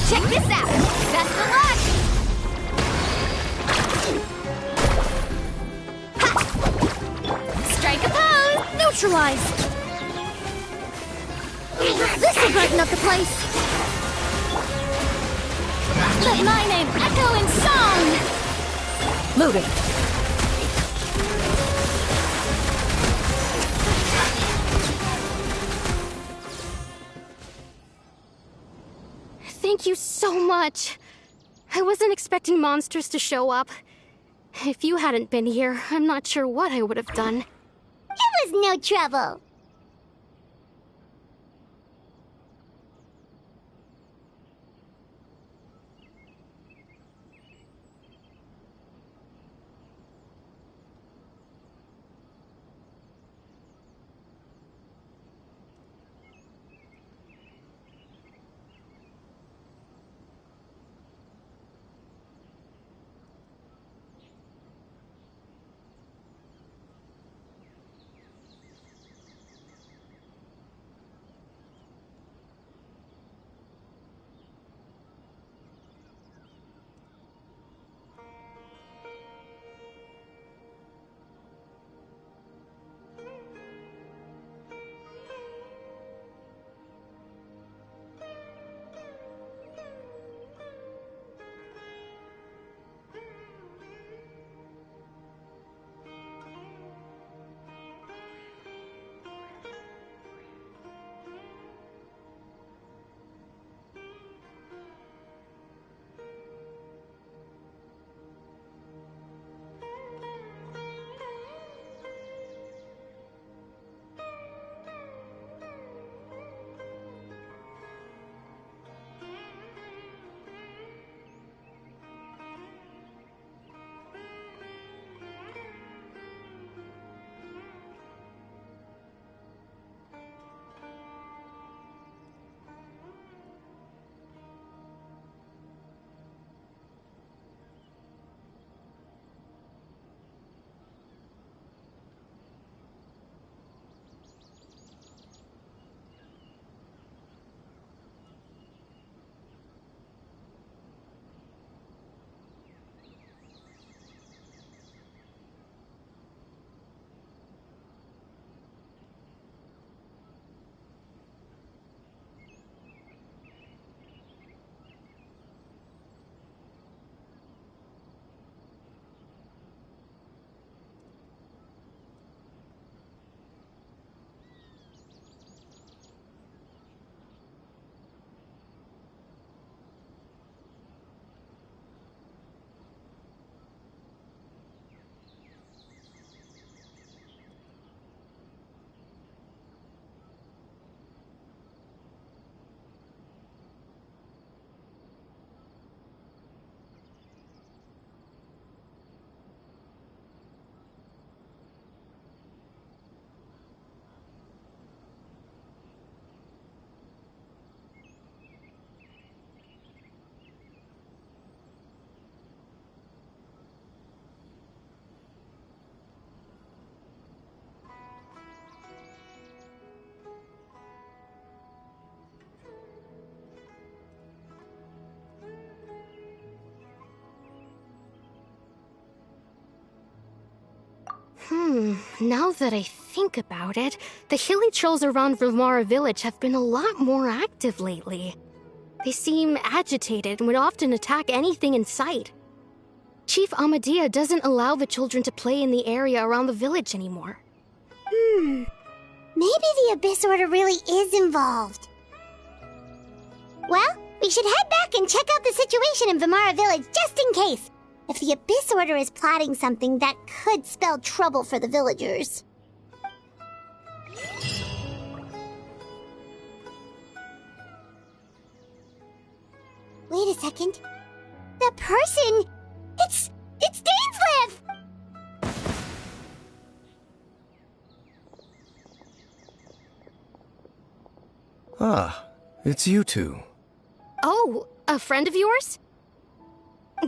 Check this out! Best of luck! Ha! Strike a pose! Neutralized! This'll brighten up the place! Let my name echo in song! Loading. Thank you so much. I wasn't expecting monsters to show up. If you hadn't been here, I'm not sure what I would have done. It was no trouble. Now that I think about it, the hilly trolls around Vilmara village have been a lot more active lately. They seem agitated and would often attack anything in sight. Chief Amadea doesn't allow the children to play in the area around the village anymore. Maybe the Abyss Order really is involved. Well, we should head back and check out the situation in Vilmara village just in case. If the Abyss Order is plotting something that could spell trouble for the villagers. Wait a second. That person... It's Dainsleif! Ah, it's you two. Oh, a friend of yours?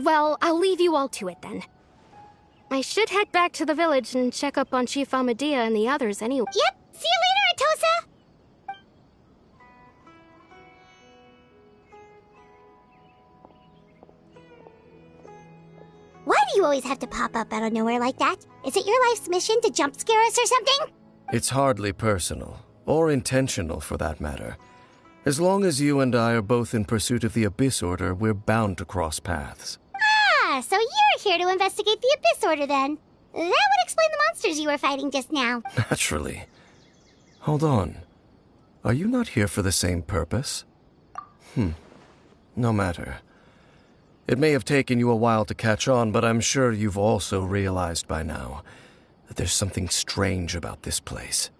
Well, I'll leave you all to it then. I should head back to the village and check up on Chief Amadea and the others anyway. Yep, see you later, Atosa! Why do you always have to pop up out of nowhere like that? Is it your life's mission to jump scare us or something? It's hardly personal, or intentional for that matter. As long as you and I are both in pursuit of the Abyss Order, we're bound to cross paths. Ah, so you're here to investigate the Abyss Order then. That would explain the monsters you were fighting just now. Naturally. Hold on. Are you not here for the same purpose? No matter. It may have taken you a while to catch on, but I'm sure you've also realized by now that there's something strange about this place.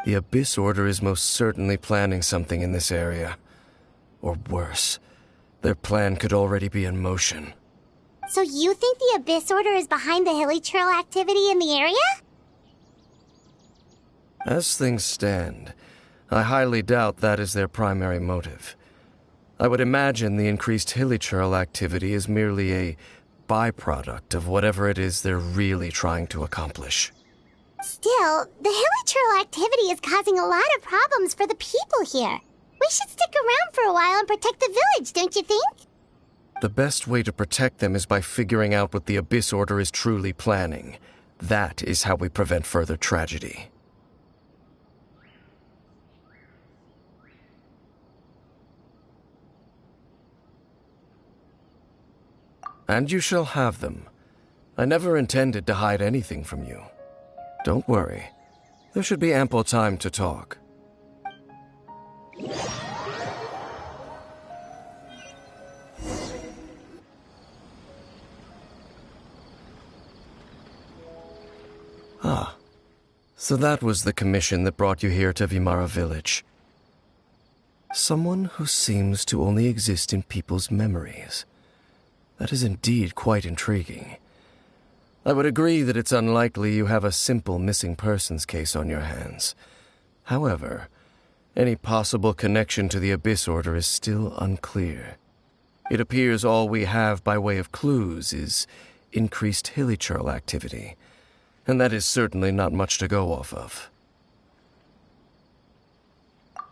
The Abyss Order is most certainly planning something in this area. Or worse, their plan could already be in motion. So you think the Abyss Order is behind the hilly trail activity in the area? As things stand, I highly doubt that is their primary motive. I would imagine the increased hilly trail activity is merely a byproduct of whatever it is they're really trying to accomplish. Still, the hilly trail activity is causing a lot of problems for the people here. We should stick around for a while and protect the village, don't you think? The best way to protect them is by figuring out what the Abyss Order is truly planning. That is how we prevent further tragedy. And you shall have them. I never intended to hide anything from you. Don't worry. There should be ample time to talk. Ah. So that was the commission that brought you here to Vilmara village. Someone who seems to only exist in people's memories. That is indeed quite intriguing. I would agree that it's unlikely you have a simple missing persons case on your hands. However, any possible connection to the Abyss Order is still unclear. It appears all we have by way of clues is increased hilly trail activity, and that is certainly not much to go off of.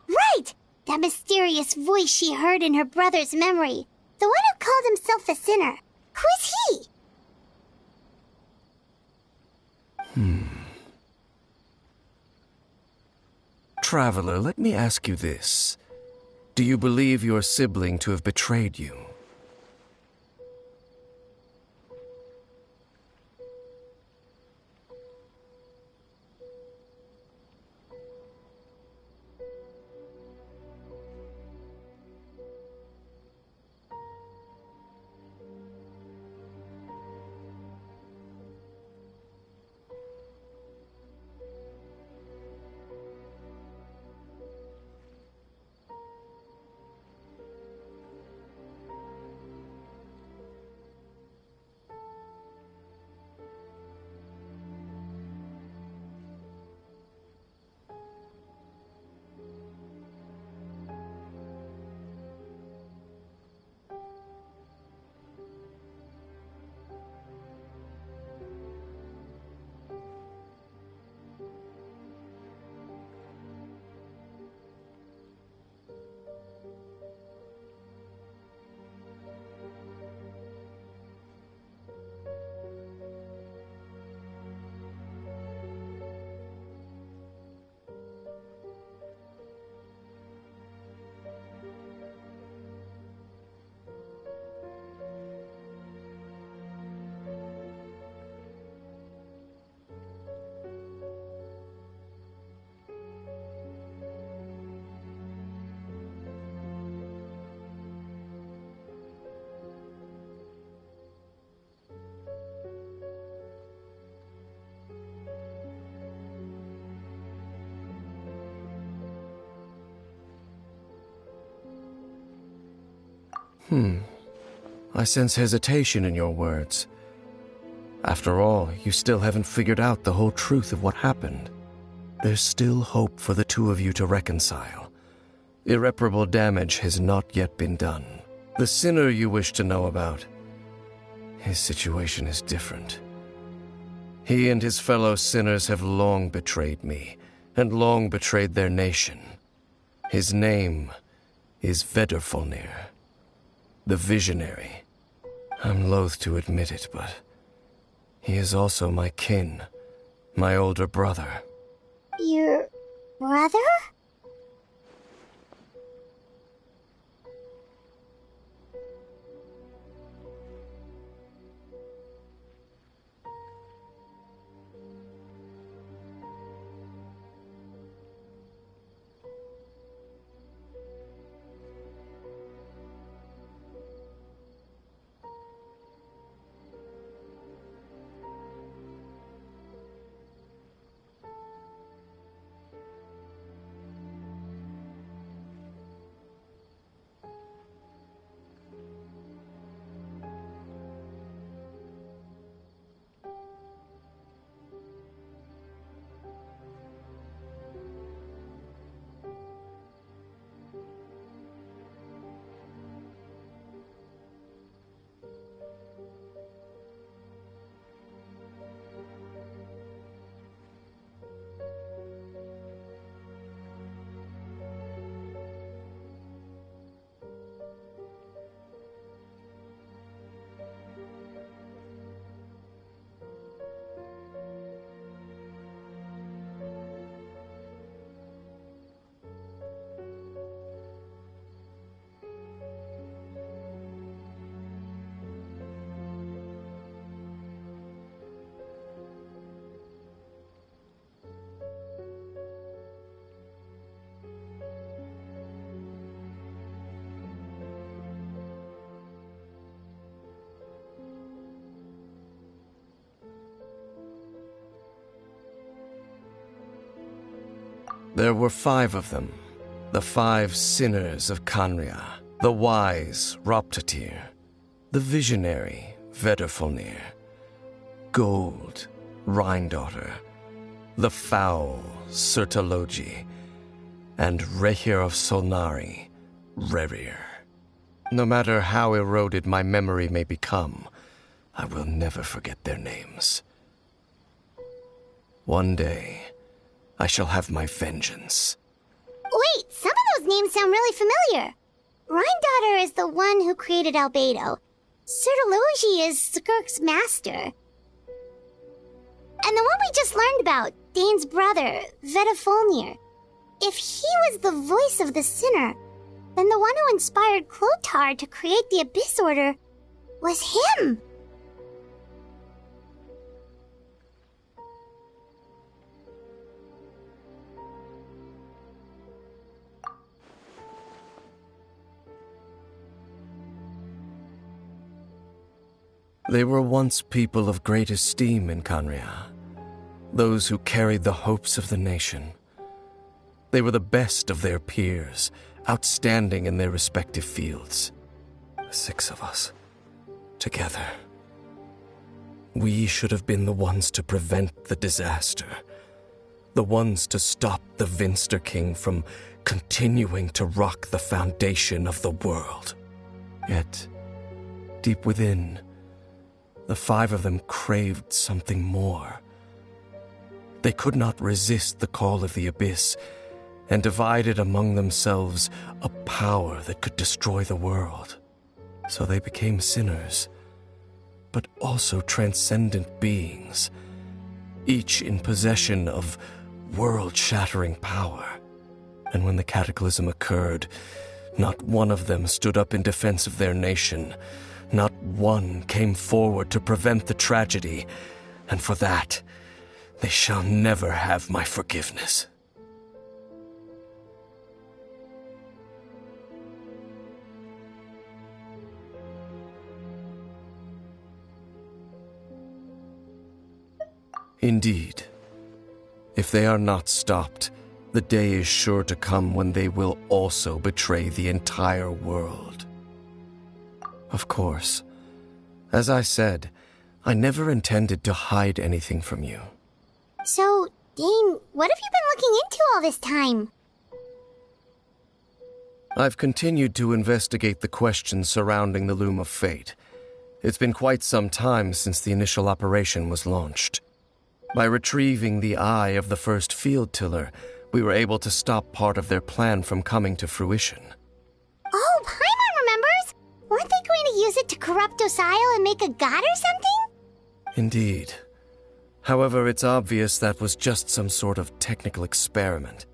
Right! That mysterious voice she heard in her brother's memory. The one who called himself a sinner. Who is he? Traveler, let me ask you this. Do you believe your sibling to have betrayed you? I sense hesitation in your words. After all, you still haven't figured out the whole truth of what happened. There's still hope for the two of you to reconcile. Irreparable damage has not yet been done. The sinner you wish to know about, his situation is different. He and his fellow sinners have long betrayed me, and long betrayed their nation. His name is Vedrfolnir, the Visionary. I'm loath to admit it, but he is also my kin, my older brother. Your brother? There were 5 of them, the 5 sinners of Canria, the wise Roptatir, the visionary Vedrfolnir, Gold, Rhine-daughter, the foul Sertologi, and Rehir of Solnari, Rerir. No matter how eroded my memory may become, I will never forget their names. One day, I shall have my vengeance. Wait, some of those names sound really familiar. Rhine-daughter is the one who created Albedo. Sertologi is Skirk's master. And the one we just learned about, Dane's brother, Vedrfolnir. If he was the voice of the sinner, then the one who inspired Clotar to create the Abyss Order was him. They were once people of great esteem in Canria, those who carried the hopes of the nation. They were the best of their peers, outstanding in their respective fields. The 6 of us, together. We should have been the ones to prevent the disaster, the ones to stop the Vinster King from continuing to rock the foundation of the world. Yet, deep within, the 5 of them craved something more. They could not resist the call of the Abyss, and divided among themselves a power that could destroy the world. So they became sinners, but also transcendent beings, each in possession of world-shattering power. And when the cataclysm occurred, not one of them stood up in defense of their nation. Not one came forward to prevent the tragedy, and for that, they shall never have my forgiveness. Indeed, if they are not stopped, the day is sure to come when they will also betray the entire world. Of course. As I said, I never intended to hide anything from you. So, Dane, what have you been looking into all this time? I've continued to investigate the questions surrounding the Loom of Fate. It's been quite some time since the initial operation was launched. By retrieving the eye of the first field tiller, we were able to stop part of their plan from coming to fruition. Oh, Paimon remembers! Weren't they going to use it to corrupt Osial and make a god or something? Indeed. However, it's obvious that was just some sort of technical experiment.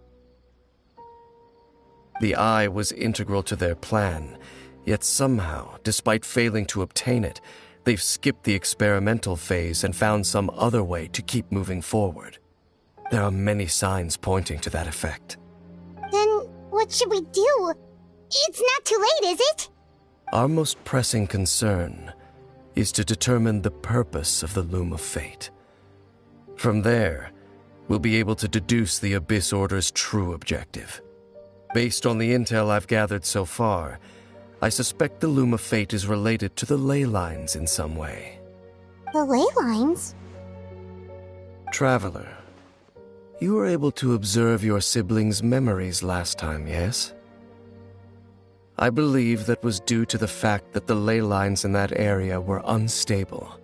The eye was integral to their plan, yet somehow, despite failing to obtain it, they've skipped the experimental phase and found some other way to keep moving forward. There are many signs pointing to that effect. Then, what should we do? It's not too late, is it? Our most pressing concern is to determine the purpose of the Loom of Fate. From there, we'll be able to deduce the Abyss Order's true objective. Based on the intel I've gathered so far, I suspect the Loom of Fate is related to the ley lines in some way. The ley lines? Traveler, you were able to observe your siblings' memories last time, yes? I believe that was due to the fact that the ley lines in that area were unstable.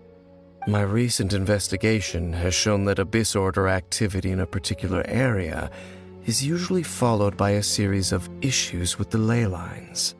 My recent investigation has shown that Abyss Order activity in a particular area is usually followed by a series of issues with the ley lines.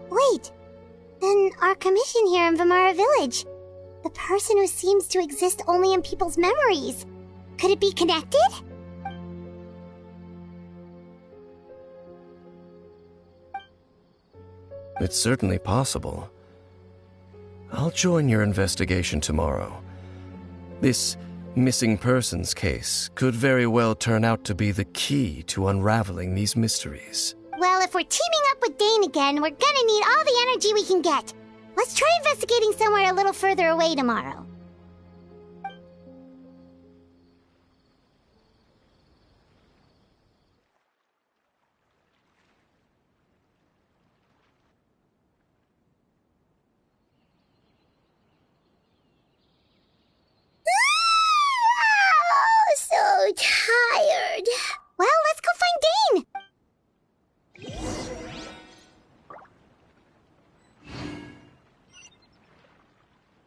Wait, then our commission here in Vimara Village, the person who seems to exist only in people's memories, could it be connected? It's certainly possible. I'll join your investigation tomorrow. This missing persons case could very well turn out to be the key to unraveling these mysteries. Well, if we're teaming up with Dane again, we're gonna need all the energy we can get. Let's try investigating somewhere a little further away tomorrow. Oh, so tired. Well, let's go find Dane.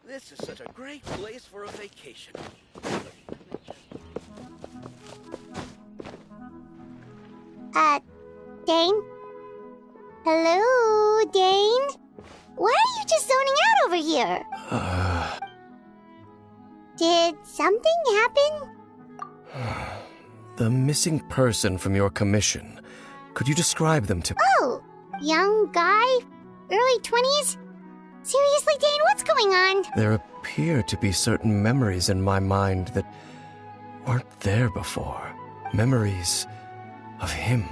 This is such a great place for a vacation. Dane? Hello, Dane? Why are you just zoning out over here? Did something happen? The missing person from your commission. Could you describe them to me? Oh, young guy? Early 20s? Seriously, Dane, what's going on? There appear to be certain memories in my mind that weren't there before. Memories of him.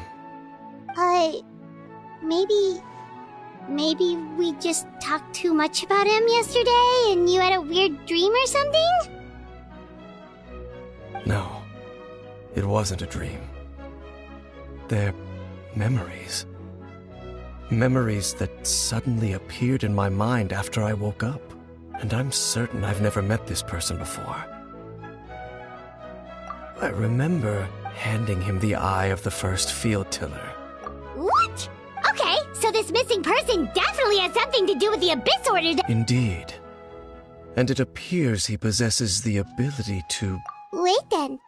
Maybe we just talked too much about him yesterday and you had a weird dream or something? No, it wasn't a dream. They're memories. Memories that suddenly appeared in my mind after I woke up. And I'm certain I've never met this person before. I remember handing him the eye of the first field tiller. What? Okay, so this missing person definitely has something to do with the Abyss Order. Indeed. And it appears he possesses the ability to... Wait then.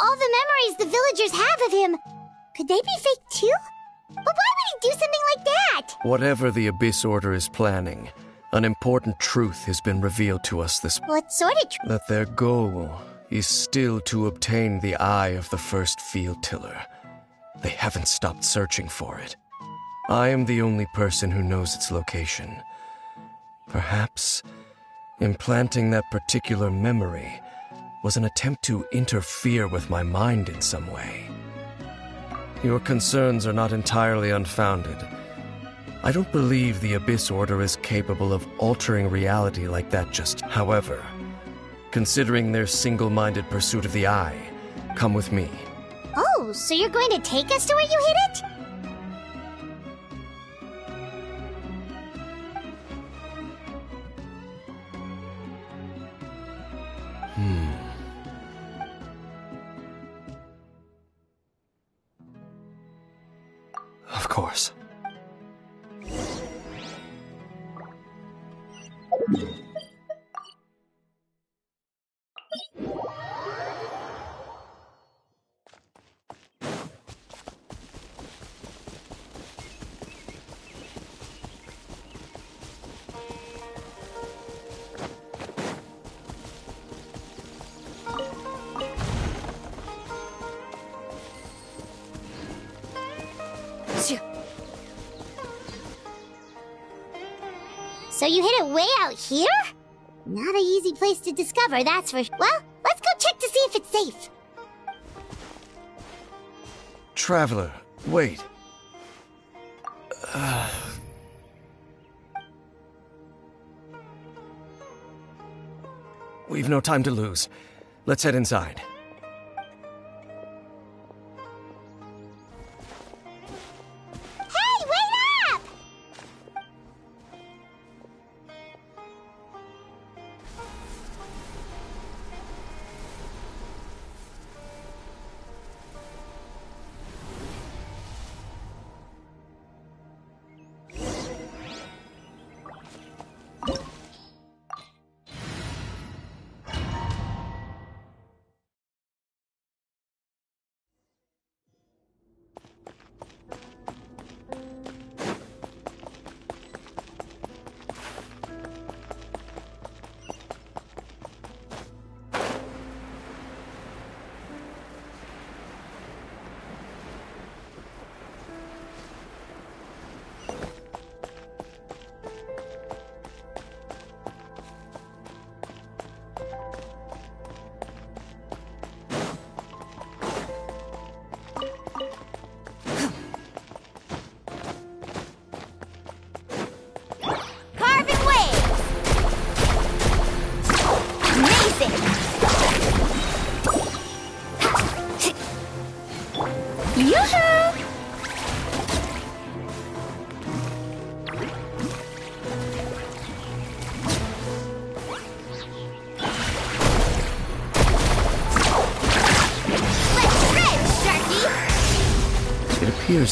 All the memories the villagers have of him, could they be fake too? But why would he do something like that? Whatever the Abyss Order is planning, an important truth has been revealed to us this... What sort of truth? That their goal is still to obtain the eye of the first field tiller. They haven't stopped searching for it. I am the only person who knows its location. Perhaps implanting that particular memory was an attempt to interfere with my mind in some way. Your concerns are not entirely unfounded. I don't believe the Abyss Order is capable of altering reality like that just. However, considering their single-minded pursuit of the eye, come with me. Oh, so you're going to take us to where you hid it? Of course. So you hid it way out here? Not an easy place to discover, that's for... Well, let's go check to see if it's safe. Traveler, wait. We've no time to lose. Let's head inside. Hey, wait up!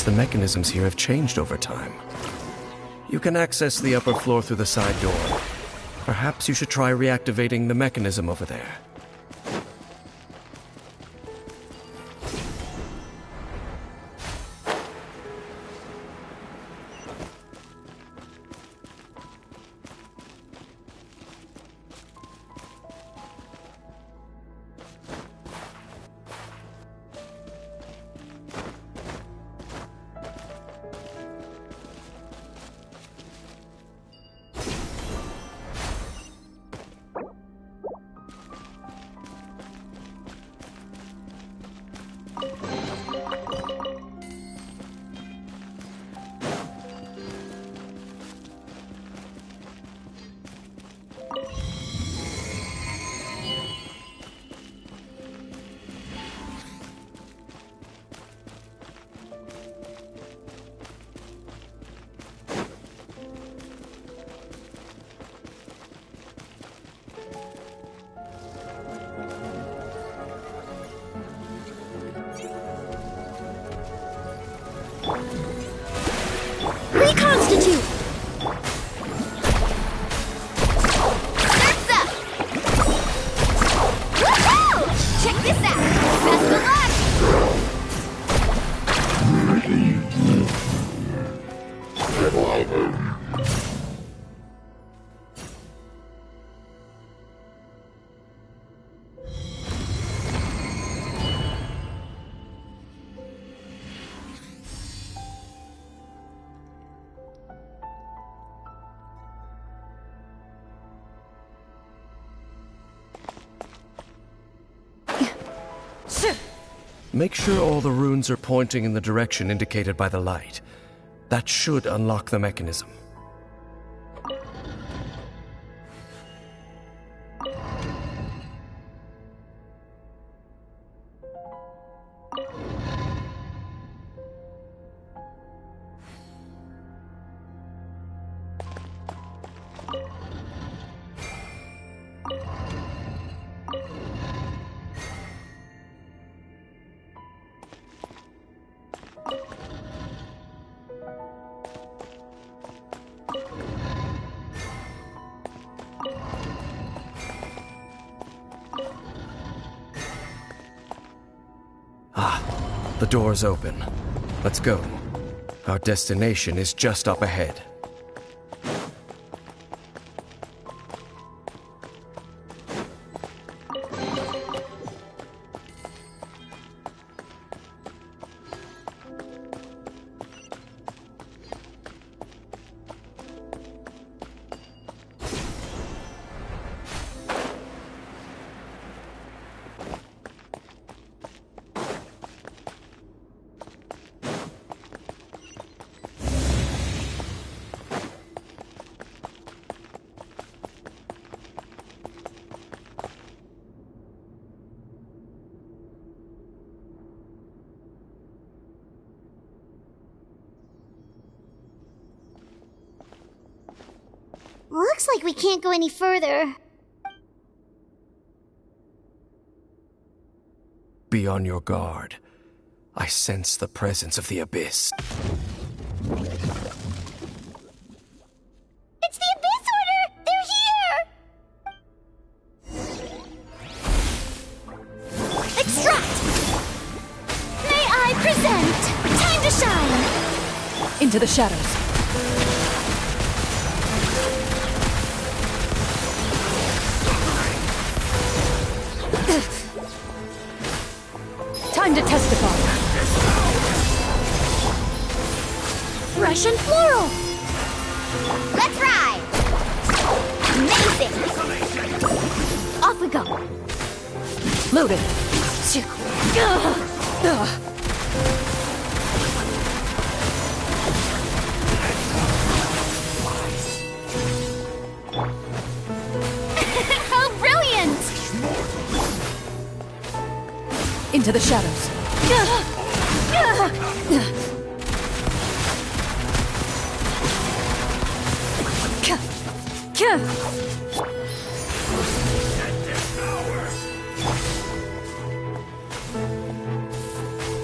The mechanisms here have changed over time. You can access the upper floor through the side door. Perhaps you should try reactivating the mechanism over there. Reconstitute! Surf's up! Woohoo! Check this out! Best of luck! Make sure all the runes are pointing in the direction indicated by the light. That should unlock the mechanism. The door's open. Let's go. Our destination is just up ahead. Looks like we can't go any further. Be on your guard. I sense the presence of the Abyss. It's the Abyss Order! They're here! Extract! May I present? Time to shine! Into the shadows. Time to testify. Russian floral! Let's ride! Amazing! Off we go! Loaded. How brilliant! Into the shadows.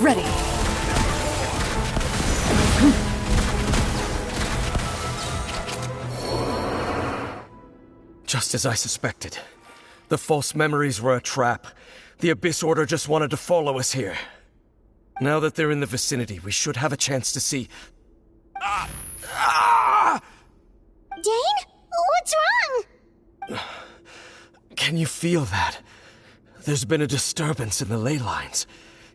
Ready. Just as I suspected. The false memories were a trap. The Abyss Order just wanted to follow us here. Now that they're in the vicinity, we should have a chance to see... Dane? What's wrong? Can you feel that? There's been a disturbance in the ley lines.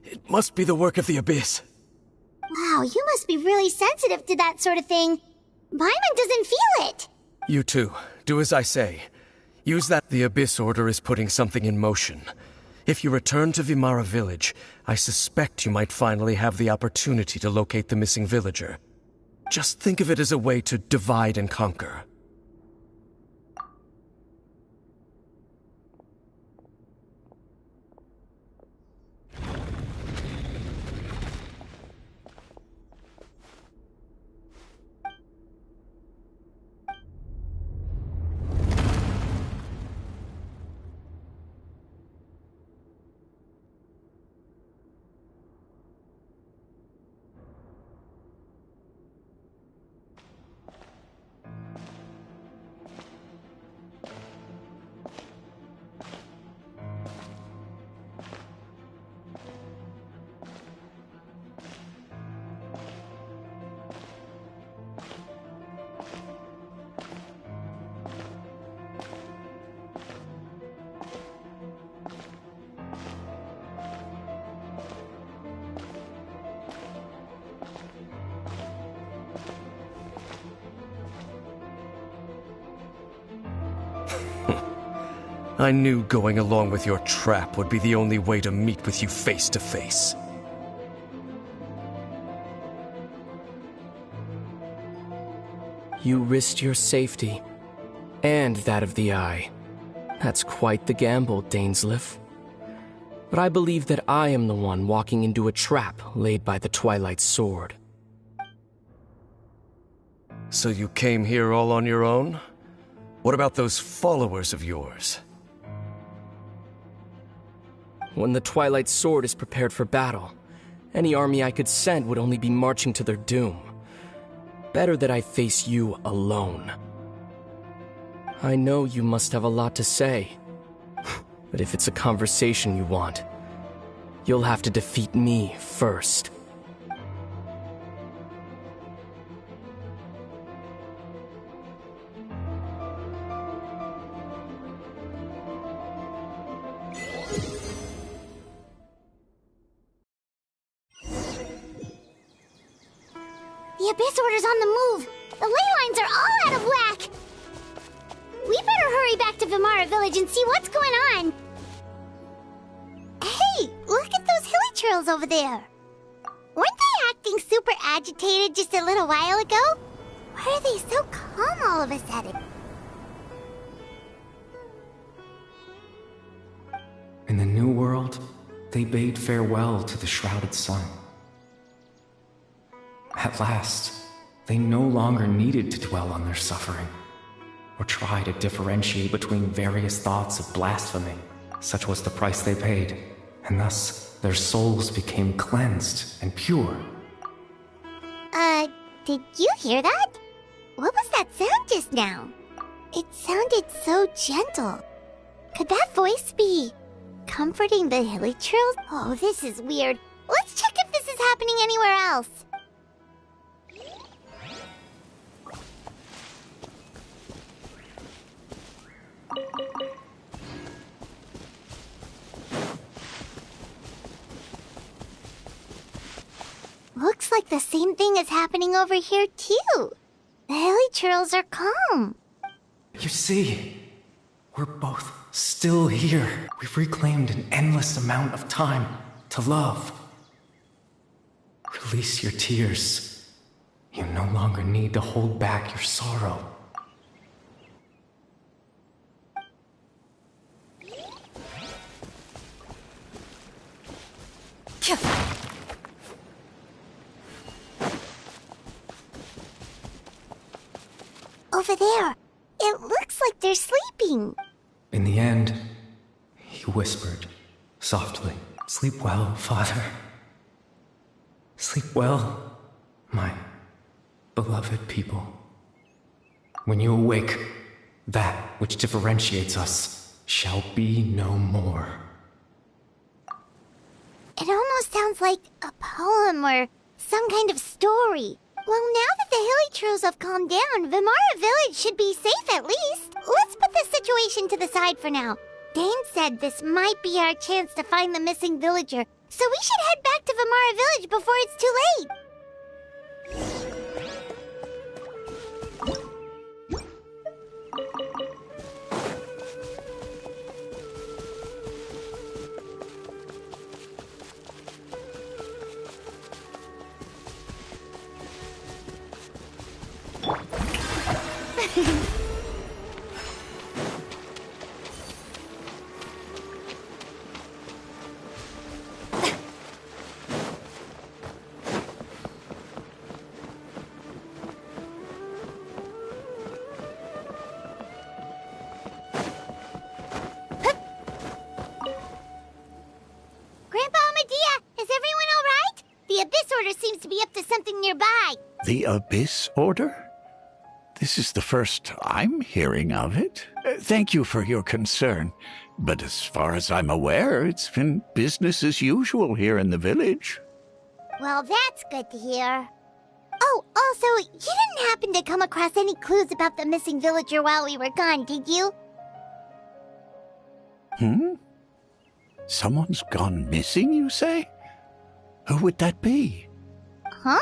It must be the work of the Abyss. Wow, you must be really sensitive to that sort of thing. Paimon doesn't feel it. You too. Do as I say. Use that. The Abyss Order is putting something in motion. If you return to Vimara Village, I suspect you might finally have the opportunity to locate the missing villager. Just think of it as a way to divide and conquer. I knew going along with your trap would be the only way to meet with you face to face. You risked your safety, and that of the Eye. That's quite the gamble, Dainsleif. But I believe that I am the one walking into a trap laid by the Twilight Sword. So you came here all on your own? What about those followers of yours? When the Twilight Sword is prepared for battle, any army I could send would only be marching to their doom. Better that I face you alone. I know you must have a lot to say, but if it's a conversation you want, you'll have to defeat me first. The Abyss Order's on the move! The ley lines are all out of whack! We better hurry back to Vimara Village and see what's going on! Hey, look at those hilly churls over there! Weren't they acting super agitated just a little while ago? Why are they so calm all of a sudden? In the New World, they bade farewell to the shrouded sun. At last, they no longer needed to dwell on their suffering, or try to differentiate between various thoughts of blasphemy. Such was the price they paid, and thus their souls became cleansed and pure. Did you hear that? What was that sound just now? It sounded so gentle. Could that voice be comforting the hilly churls? Oh, this is weird. Let's check if this is happening anywhere else. Looks like the same thing is happening over here, too. The hilly churls are calm. You see, we're both still here. We've reclaimed an endless amount of time to love. Release your tears. You no longer need to hold back your sorrow. Over there. It looks like they're sleeping. In the end, he whispered, softly, "Sleep well, Father. Sleep well, my beloved people. When you awake, that which differentiates us shall be no more." It almost sounds like a poem or some kind of story. Well, now that the hilly churls have calmed down, Vimara Village should be safe at least. Let's put this situation to the side for now. Dane said this might be our chance to find the missing villager, so we should head back to Vimara Village before it's too late. Seems to be up to something nearby. The Abyss Order? This is the first I'm hearing of it. Thank you for your concern, but as far as I'm aware, it's been business as usual here in the village. Well, that's good to hear. Oh, also, you didn't happen to come across any clues about the missing villager while we were gone, did you? Someone's gone missing, you say? Who would that be? Huh?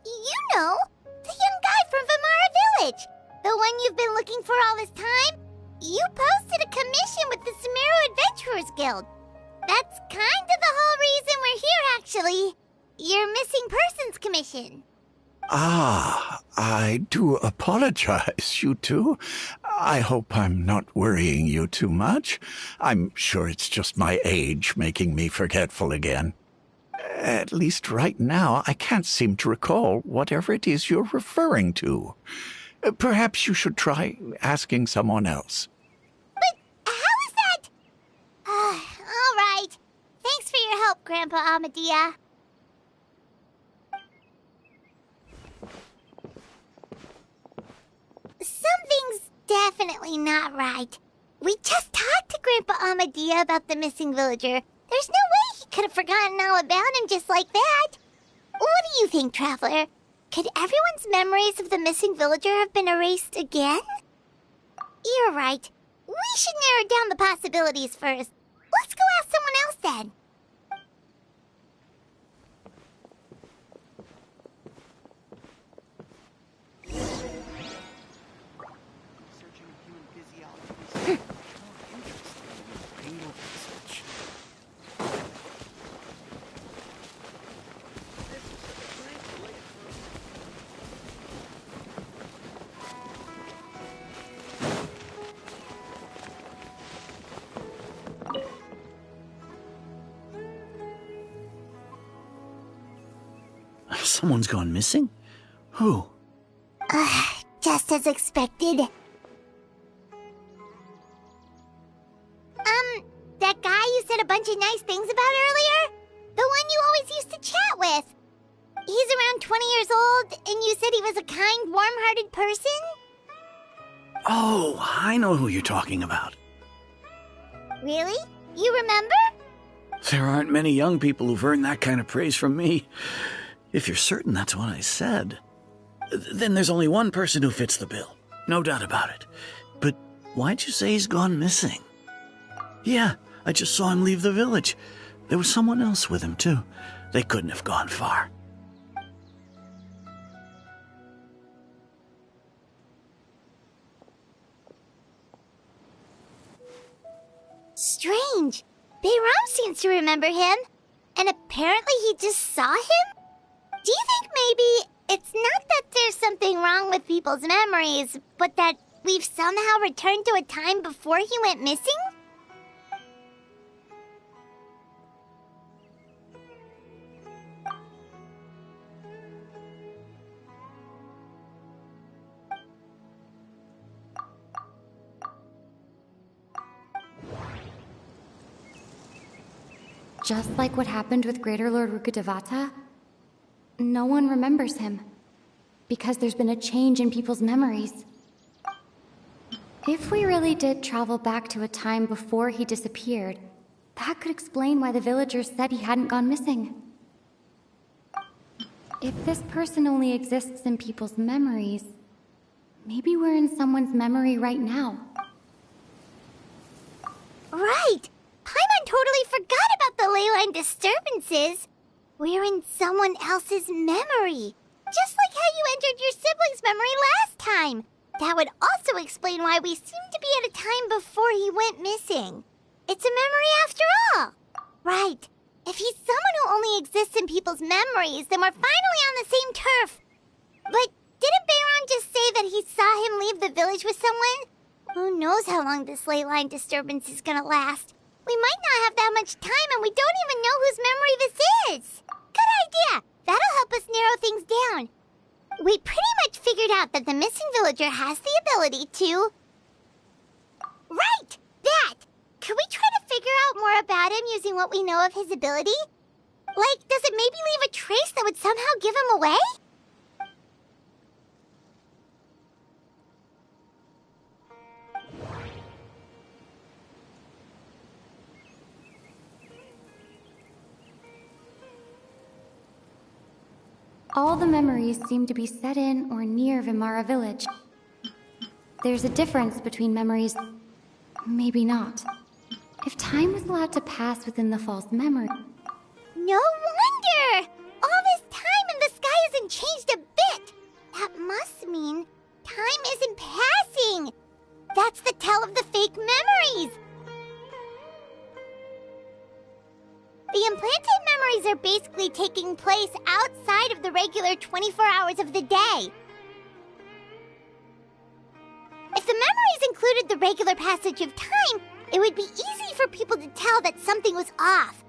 You know, the young guy from Vimara village. The one you've been looking for all this time? You posted a commission with the Sumeru Adventurers Guild. That's kind of the whole reason we're here, actually. Your missing persons commission. Ah, I do apologize, you two. I hope I'm not worrying you too much. I'm sure it's just my age making me forgetful again. At least right now, I can't seem to recall whatever it is you're referring to. Perhaps you should try asking someone else. But how is that? All right. Thanks for your help, Grandpa Amadia. Something's definitely not right. We just talked to Grandpa Amadia about the missing villager. There's no way he could have forgotten all about him just like that. What do you think, Traveler? Could everyone's memories of the missing villager have been erased again? You're right. We should narrow down the possibilities first. Let's go ask someone else then. Someone's gone missing? Who? Just as expected. That guy you said a bunch of nice things about earlier? The one you always used to chat with. He's around 20 years old, and you said he was a kind, warm-hearted person? Oh, I know who you're talking about. Really? You remember? There aren't many young people who've earned that kind of praise from me. If you're certain that's what I said, then there's only one person who fits the bill. No doubt about it. But why'd you say he's gone missing? Yeah, I just saw him leave the village. There was someone else with him, too. They couldn't have gone far. Strange. Bayram seems to remember him. And apparently he just saw him? Do you think maybe it's not that there's something wrong with people's memories, but that we've somehow returned to a time before he went missing? Just like what happened with Greater Lord Rukkhadevata, no one remembers him, because there's been a change in people's memories. If we really did travel back to a time before he disappeared, that could explain why the villagers said he hadn't gone missing. If this person only exists in people's memories, maybe we're in someone's memory right now. Right! Paimon totally forgot about the leyline disturbances. We're in someone else's memory. Just like how you entered your sibling's memory last time. That would also explain why we seem to be at a time before he went missing. It's a memory after all. Right. If he's someone who only exists in people's memories, then we're finally on the same turf. But didn't Bayron just say that he saw him leave the village with someone? Who knows how long this ley line disturbance is gonna last? We might not have that much time, and we don't even know whose memory this is. Good idea. That'll help us narrow things down. We pretty much figured out that the missing villager has the ability to... Right! That! Could we try to figure out more about him using what we know of his ability? Like, does it maybe leave a trace that would somehow give him away? All the memories seem to be set in or near Vimara village. There's a difference between memories... maybe not. If time was allowed to pass within the false memory... No wonder! All this time and the sky hasn't changed a bit! That must mean time passing! That's the tell of the fake memories! The implanted memories are basically taking place outside of the regular 24 hours of the day. If the memories included the regular passage of time, it would be easy for people to tell that something was off.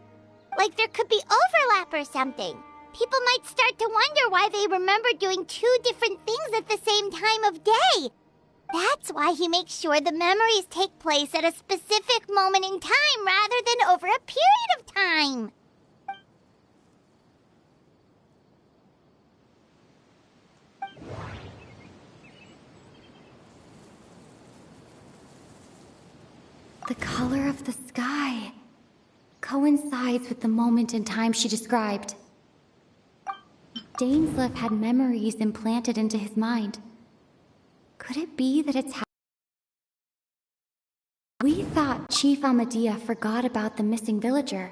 Like there could be overlap or something. People might start to wonder why they remember doing two different things at the same time of day. That's why he makes sure the memories take place at a specific moment in time rather than over a period of time. The color of the sky coincides with the moment in time she described. Dainsleif had memories implanted into his mind. Could it be that it's We thought Chief Amadea forgot about the missing villager,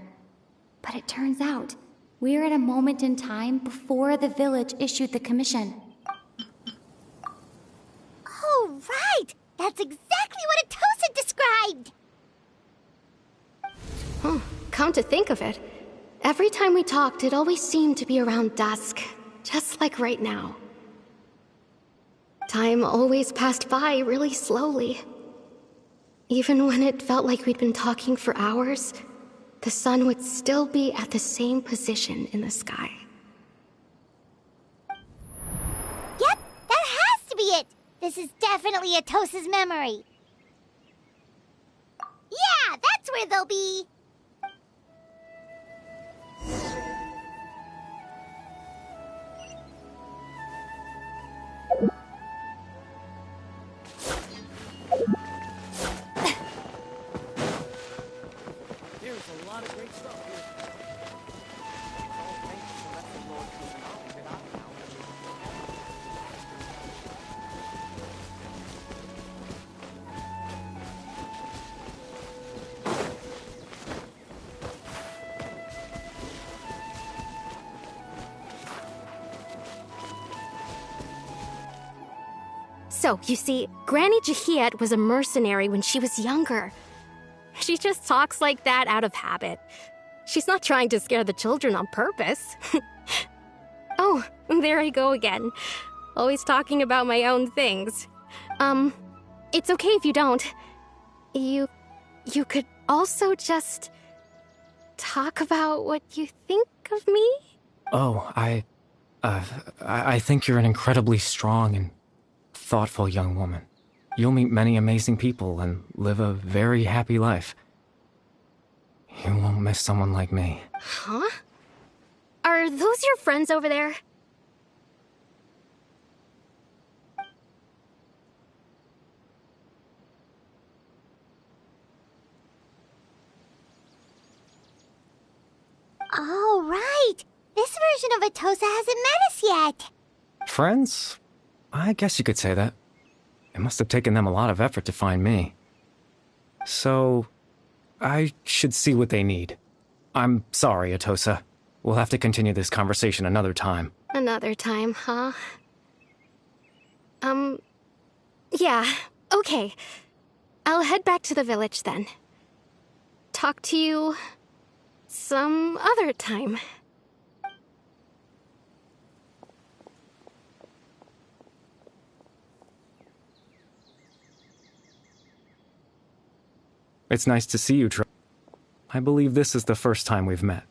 but it turns out we're at a moment in time before the village issued the commission. Oh, right! That's exactly what Atosa described! Huh. Come to think of it, every time we talked, it always seemed to be around dusk, just like right now. Time always passed by really slowly. Even when it felt like we'd been talking for hours, the sun would still be at the same position in the sky. Yep, that has to be it! This is definitely Atosa's memory. Yeah, that's where they'll be! There's a lot of great stuff here. It's all thanks to Lesser Lord Kusanagi that I'm now So, you see, Granny Jahiet was a mercenary when she was younger. She just talks like that out of habit. She's not trying to scare the children on purpose. Oh, there I go again. Always talking about my own things. It's okay if you don't. You could also just talk about what you think of me? Oh, I think you're an incredibly strong and thoughtful young woman. You'll meet many amazing people and live a very happy life. You won't miss someone like me. Huh? Are those your friends over there? Oh, right! This version of Atosa hasn't met us yet! Friends? I guess you could say that. It must have taken them a lot of effort to find me. So, I should see what they need. I'm sorry, Atosa. We'll have to continue this conversation another time. Another time, huh? Yeah, okay. I'll head back to the village then. Talk to you some other time. It's nice to see you, I believe this is the first time we've met.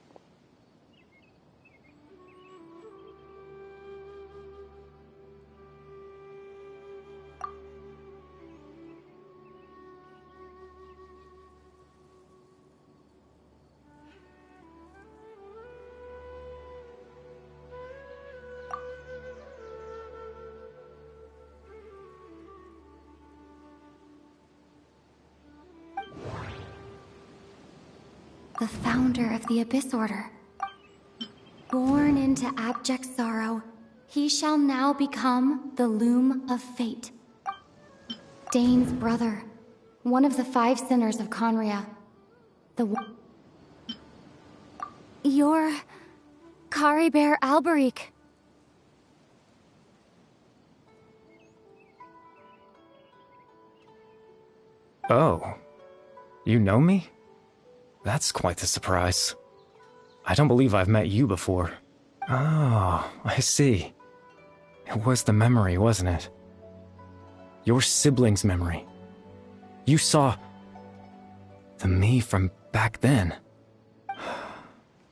The founder of the Abyss Order. Born into abject sorrow, he shall now become the Loom of Fate. Dane's brother, one of the 5 sinners of Conria. You're Caribert Alberic. Oh. You know me? That's quite the surprise. I don't believe I've met you before. Oh, I see. It was the memory, wasn't it? Your sibling's memory. You saw the me from back then.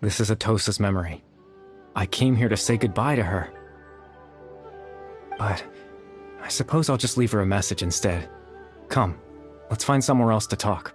This is Atosa's memory. I came here to say goodbye to her. But I suppose I'll just leave her a message instead. Come, let's find somewhere else to talk.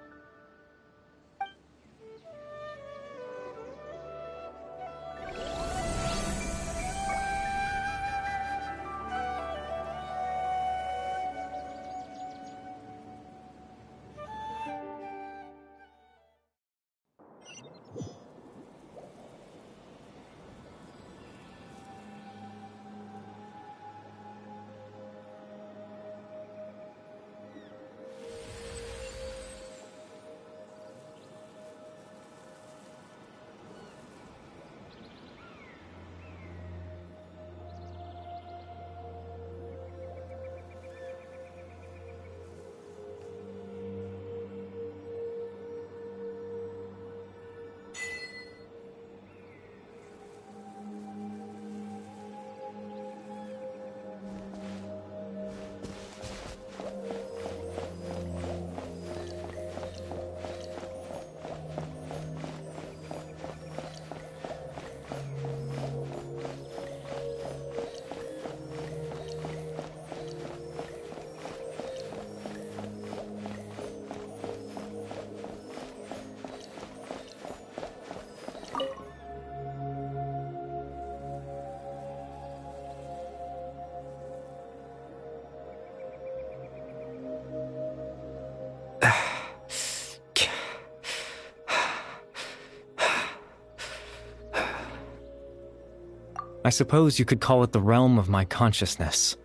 I suppose you could call it the realm of my consciousness.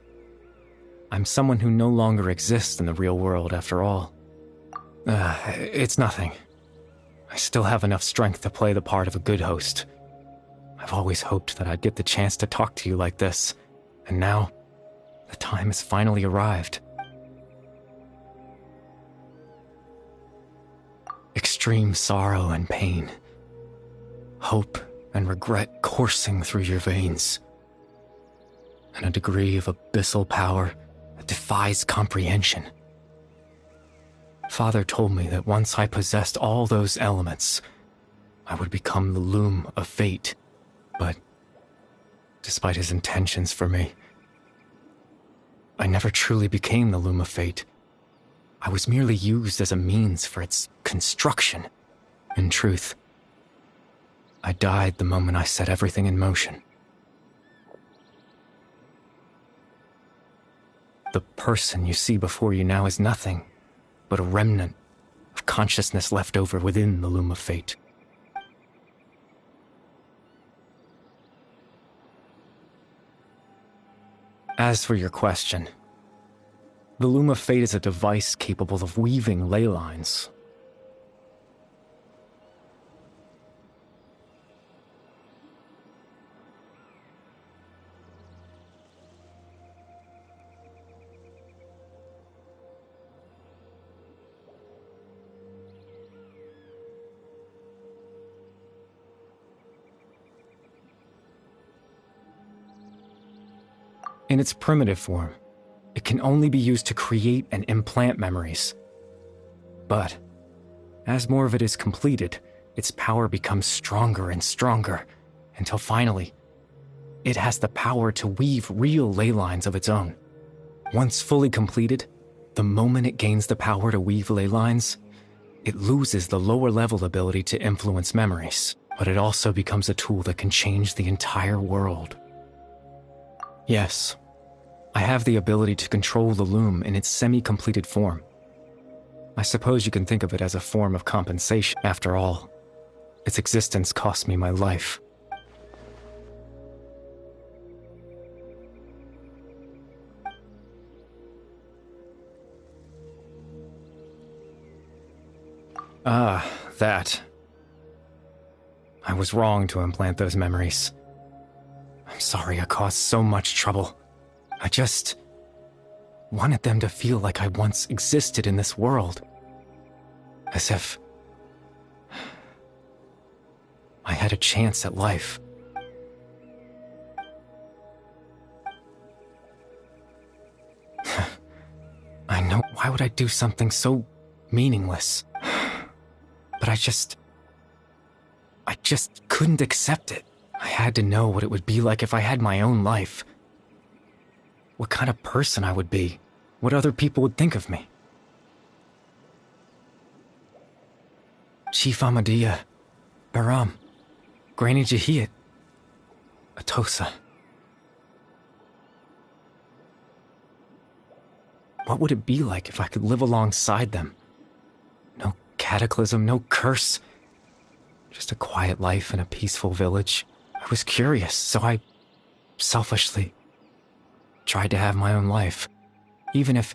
I'm someone who no longer exists in the real world, after all. It's nothing. I still have enough strength to play the part of a good host. I've always hoped that I'd get the chance to talk to you like this, and now, the time has finally arrived. Extreme sorrow and pain. Hope and regret coursing through your veins. And a degree of abyssal power that defies comprehension. Father told me that once I possessed all those elements, I would become the loom of fate. But, despite his intentions for me, I never truly became the loom of fate. I was merely used as a means for its construction. In truth, I died the moment I set everything in motion. The person you see before you now is nothing but a remnant of consciousness left over within the loom of fate. As for your question, the loom of fate is a device capable of weaving ley lines. In its primitive form, it can only be used to create and implant memories. But, as more of it is completed, its power becomes stronger and stronger, until finally, it has the power to weave real ley lines of its own. Once fully completed, the moment it gains the power to weave ley lines, it loses the lower-level ability to influence memories, but it also becomes a tool that can change the entire world. Yes, I have the ability to control the loom in its semi-completed form. I suppose you can think of it as a form of compensation. After all, its existence cost me my life. Ah, that. I was wrong to implant those memories. I'm sorry I caused so much trouble. I just wanted them to feel like I once existed in this world. As if I had a chance at life. I know, why would I do something so meaningless? But I just couldn't accept it. I had to know what it would be like if I had my own life. What kind of person I would be. What other people would think of me. Chief Ahmadiyya, Baram, Granny Jahiyat, Atosa. What would it be like if I could live alongside them? No cataclysm, no curse. Just a quiet life in a peaceful village. I was curious, so I selfishly tried to have my own life. Even if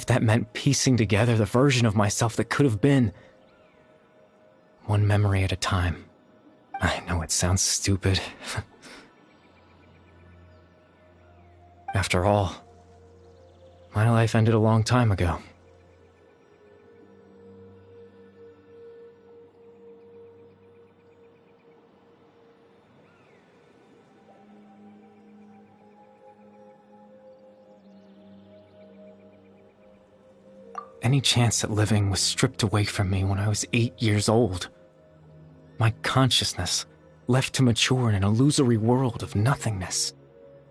that meant piecing together the version of myself that could have been. One memory at a time. I know it sounds stupid. After all, my life ended a long time ago. Any chance at living was stripped away from me when I was 8 years old. My consciousness left to mature in an illusory world of nothingness.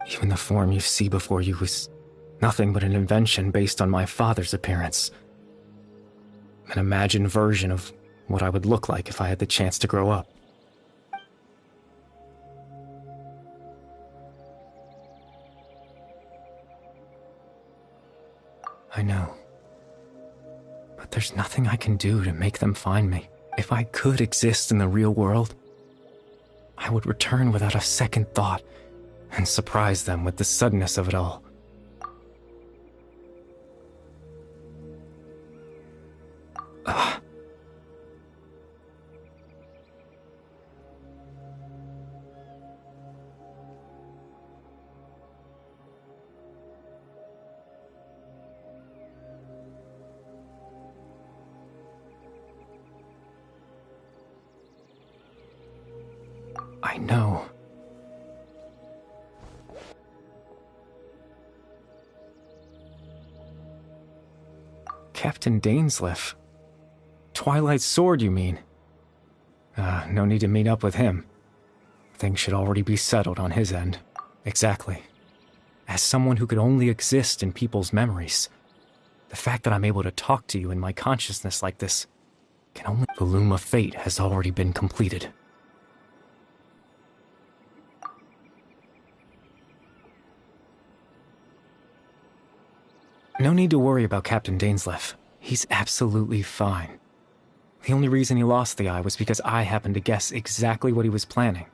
Even the form you see before you was nothing but an invention based on my father's appearance. An imagined version of what I would look like if I had the chance to grow up. I know. But there's nothing I can do to make them find me. If I could exist in the real world, I would return without a second thought and surprise them with the suddenness of it all. I know. Captain Dainsleif. Twilight Sword, you mean? No need to meet up with him. Things should already be settled on his end. Exactly. As someone who could only exist in people's memories, the fact that I'm able to talk to you in my consciousness like this can only... The loom of fate has already been completed. No need to worry about Captain Dainsleif. He's absolutely fine. The only reason he lost the eye was because I happened to guess exactly what he was planning.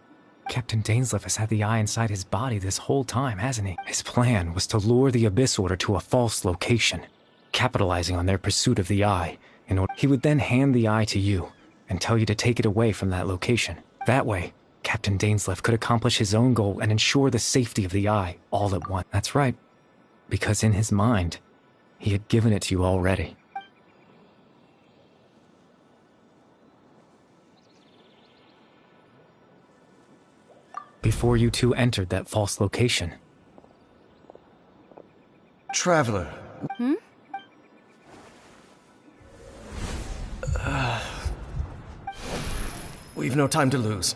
Captain Dainsleif has had the eye inside his body this whole time, hasn't he? His plan was to lure the Abyss Order to a false location, capitalizing on their pursuit of the eye. He would then hand the eye to you and tell you to take it away from that location. That way, Captain Dainsleif could accomplish his own goal and ensure the safety of the eye all at once. That's right, because in his mind, he had given it to you already. Before you two entered that false location. Traveler. We've no time to lose.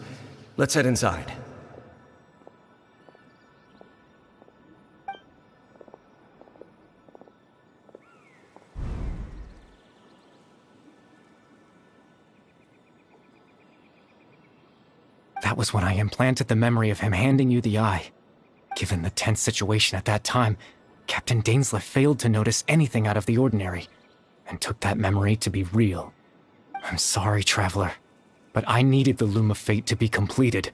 Let's head inside. That was when I implanted the memory of him handing you the eye. Given the tense situation at that time, Captain Dainsleif failed to notice anything out of the ordinary, and took that memory to be real. I'm sorry, Traveler, but I needed the Loom of Fate to be completed.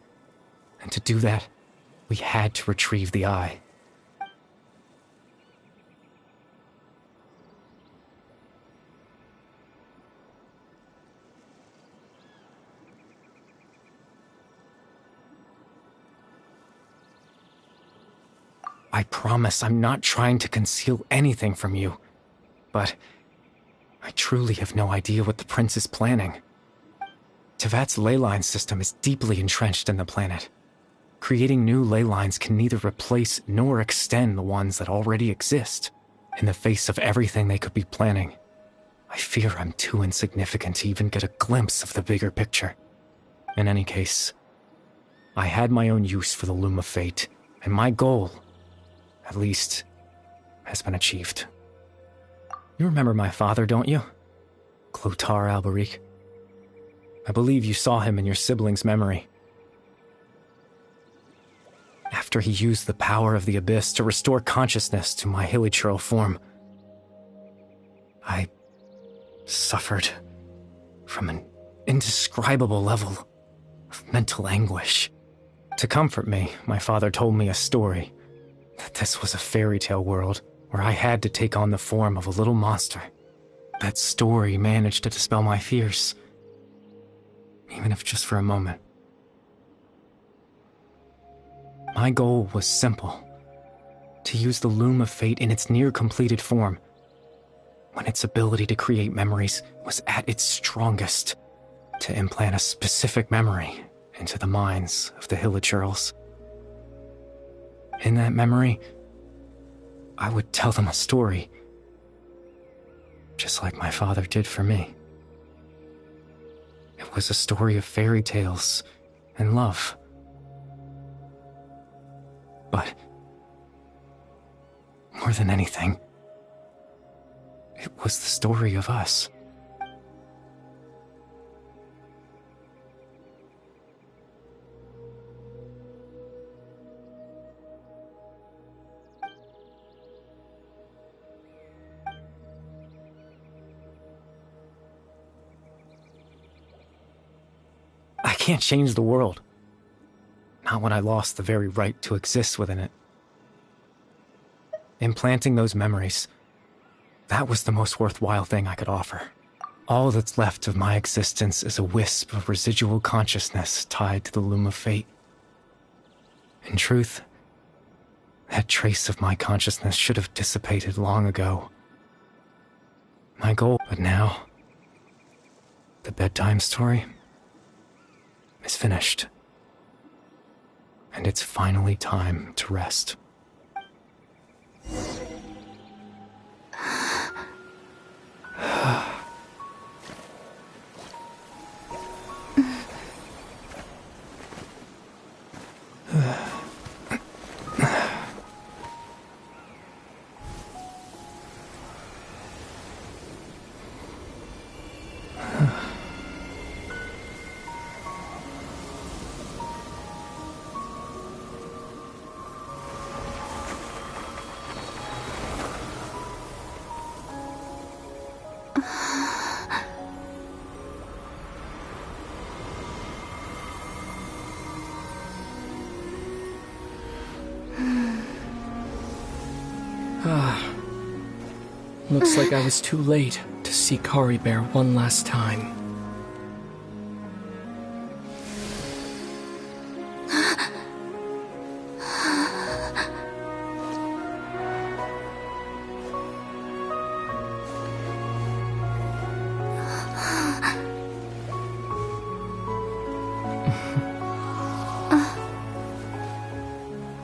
And to do that, we had to retrieve the eye. I promise I'm not trying to conceal anything from you, but I truly have no idea what the prince is planning. Tevat's ley line system is deeply entrenched in the planet. Creating new ley lines can neither replace nor extend the ones that already exist. In the face of everything they could be planning, I fear I'm too insignificant to even get a glimpse of the bigger picture. In any case, I had my own use for the Loom of Fate, and my goal, at least, has been achieved. You remember my father, don't you? Clotar Alberic. I believe you saw him in your sibling's memory. After he used the power of the Abyss to restore consciousness to my hilichurl form, I suffered from an indescribable level of mental anguish. To comfort me, my father told me a story, that this was a fairy tale world where I had to take on the form of a little monster. That story managed to dispel my fears, even if just for a moment. My goal was simple: to use the Loom of Fate in its near-completed form, when its ability to create memories was at its strongest, to implant a specific memory into the minds of the hilichurls. In that memory, I would tell them a story, just like my father did for me. It was a story of fairy tales and love. But more than anything, it was the story of us. I can't change the world. Not when I lost the very right to exist within it. Implanting those memories, that was the most worthwhile thing I could offer. All that's left of my existence is a wisp of residual consciousness tied to the Loom of Fate. In truth, that trace of my consciousness should have dissipated long ago. My goal, but now, the bedtime story is finished. And it's finally time to rest. Looks like I was too late to see Kari Bear one last time.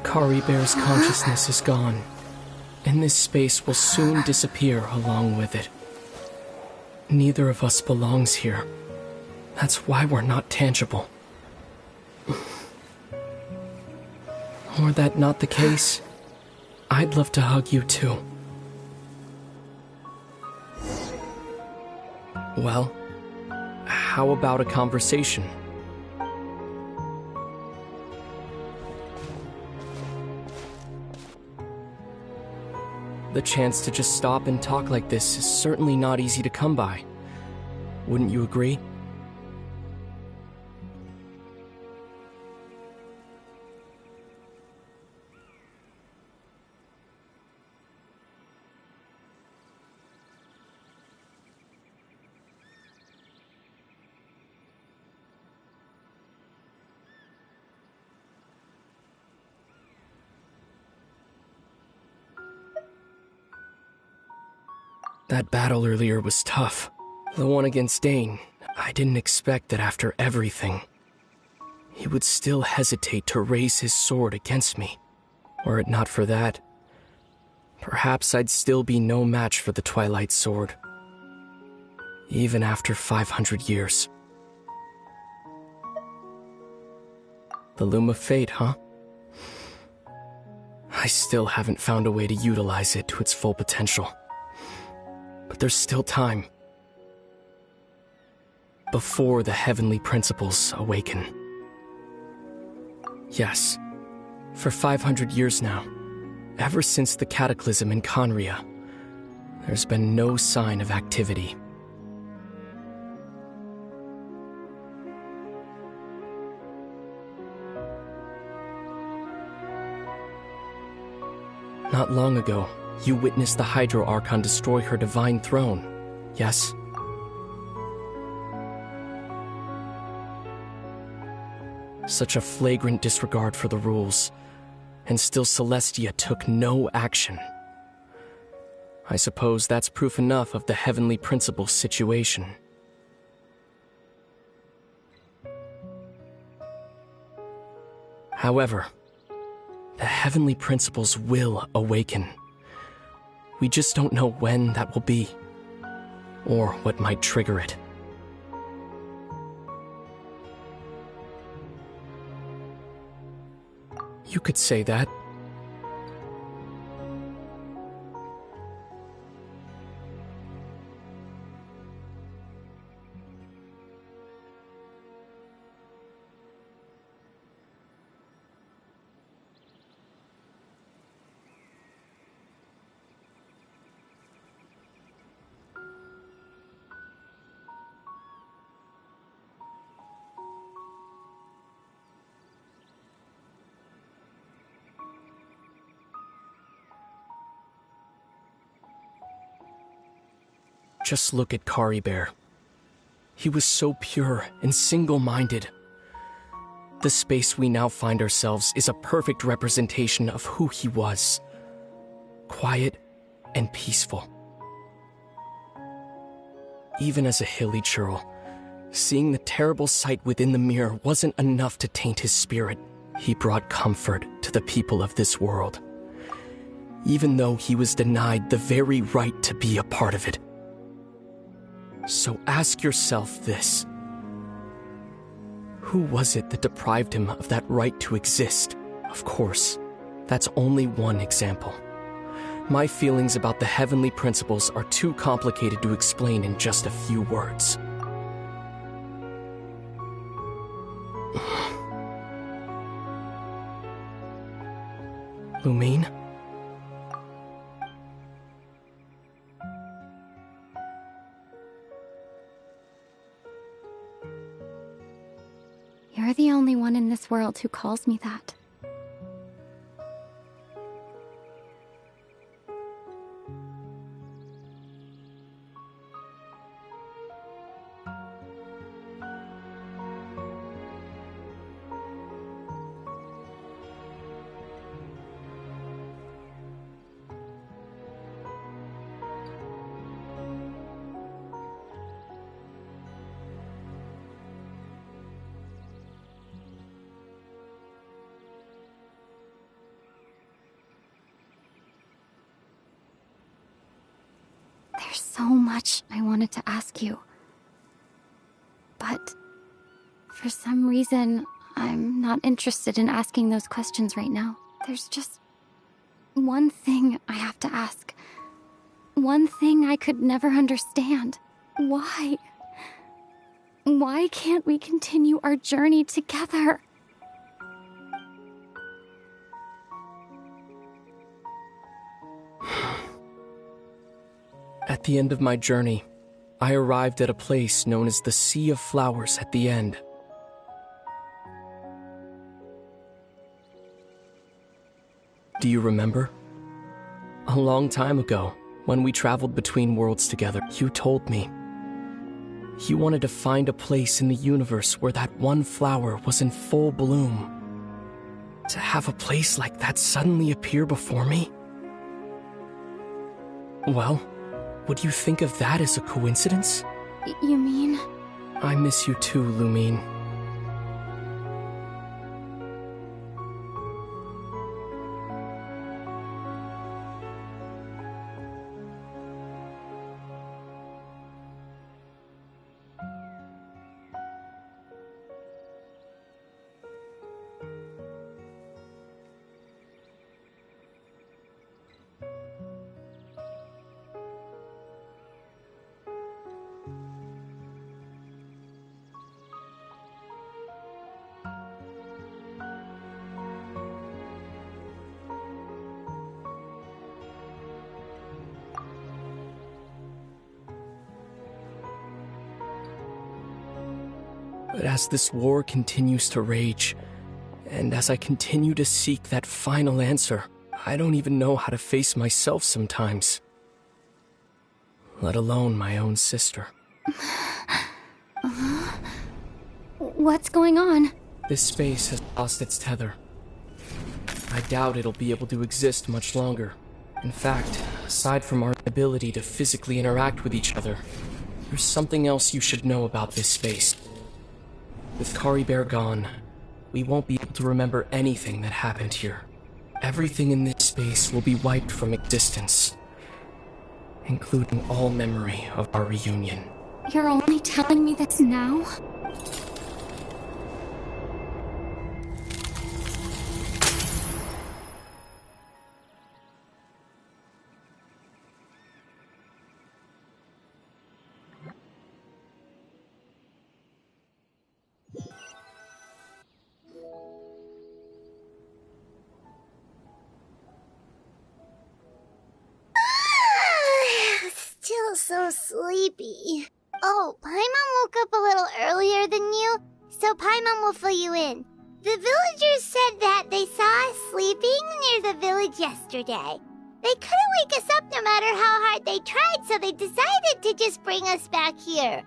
Kari Bear's consciousness is gone, and this space will soon disappear along with it. Neither of us belongs here. That's why we're not tangible. Were that not the case, I'd love to hug you too. Well, how about a conversation? The chance to just stop and talk like this is certainly not easy to come by. Wouldn't you agree? That battle earlier was tough. The one against Dane, I didn't expect that after everything, he would still hesitate to raise his sword against me. Were it not for that, perhaps I'd still be no match for the Twilight Sword. Even after 500 years. The Loom of Fate, huh? I still haven't found a way to utilize it to its full potential. But there's still time. Before the heavenly principles awaken. Yes, for 500 years now, ever since the cataclysm in Conria, there's been no sign of activity. Not long ago, you witnessed the Hydro Archon destroy her divine throne, yes? Such a flagrant disregard for the rules, and still Celestia took no action. I suppose that's proof enough of the heavenly principles situation. However, the heavenly principles will awaken. We just don't know when that will be, or what might trigger it. You could say that. Just look at Kari Bear. He was so pure and single-minded. The space we now find ourselves is a perfect representation of who he was. Quiet and peaceful. Even as a hilly churl, seeing the terrible sight within the mirror wasn't enough to taint his spirit. He brought comfort to the people of this world, even though he was denied the very right to be a part of it. So ask yourself this. Who was it that deprived him of that right to exist? Of course, that's only one example. My feelings about the heavenly principles are too complicated to explain in just a few words. Lumine? You're the only one in this world who calls me that. There's so much I wanted to ask you. But for some reason, I'm not interested in asking those questions right now. There's just one thing I have to ask. One thing I could never understand. Why? Why can't we continue our journey together? At the end of my journey, I arrived at a place known as the Sea of Flowers at the end. Do you remember? A long time ago, when we traveled between worlds together, you told me you wanted to find a place in the universe where that one flower was in full bloom. To have a place like that suddenly appear before me? Well, Would you think of that as a coincidence? You mean? I miss you too, Lumine. But as this war continues to rage, and as I continue to seek that final answer, I don't even know how to face myself sometimes. Let alone my own sister. What's going on? This space has lost its tether. I doubt it'll be able to exist much longer. In fact, aside from our ability to physically interact with each other, there's something else you should know about this space. With Caribert gone, we won't be able to remember anything that happened here. Everything in this space will be wiped from existence, including all memory of our reunion. You're only telling me this now? Still so sleepy. Oh, Paimon woke up a little earlier than you, so Paimon will fill you in. The villagers said that they saw us sleeping near the village yesterday. They couldn't wake us up no matter how hard they tried, so they decided to just bring us back here.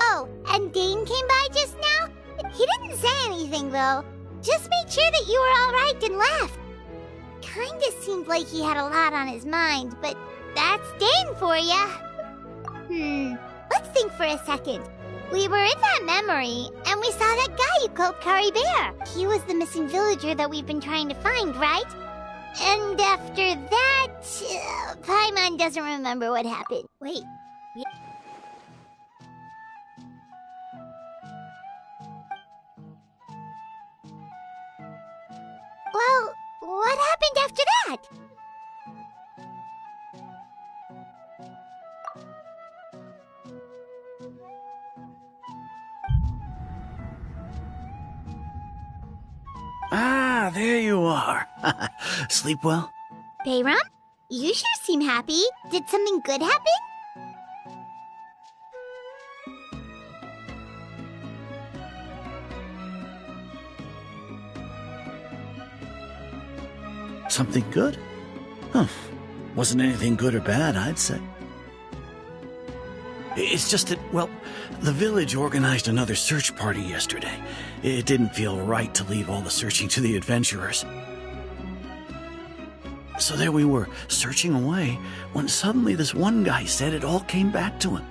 Oh, and Dane came by just now? He didn't say anything, though. Just made sure that you were alright and left. Kinda seemed like he had a lot on his mind, but that's Dane for ya. Let's think for a second. We were in that memory, and we saw that guy you called Caribert. He was the missing villager that we've been trying to find, right? And after that, Paimon doesn't remember what happened. Wait. Well, what happened after that? Ah, there you are. Sleep well? Bayram? You sure seem happy. Did something good happen? Something good? Huh. Wasn't anything good or bad, I'd say. It's just that, well, the village organized another search party yesterday. It didn't feel right to leave all the searching to the adventurers. So there we were, searching away, when suddenly this one guy said it all came back to him.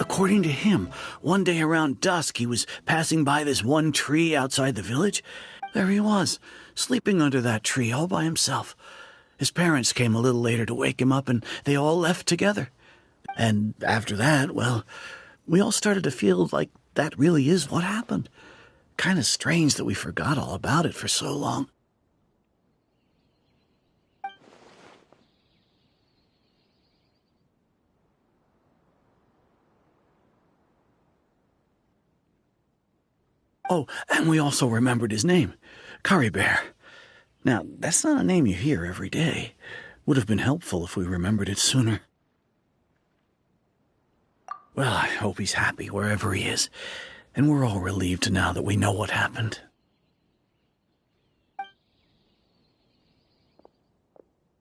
According to him, one day around dusk he was passing by this one tree outside the village. There he was, sleeping under that tree all by himself. His parents came a little later to wake him up, and they all left together. And after that, well, we all started to feel like that really is what happened. Kind of strange that we forgot all about it for so long. Oh, and we also remembered his name, Caribert. Now, that's not a name you hear every day. Would have been helpful if we remembered it sooner. Well, I hope he's happy wherever he is, and we're all relieved now that we know what happened.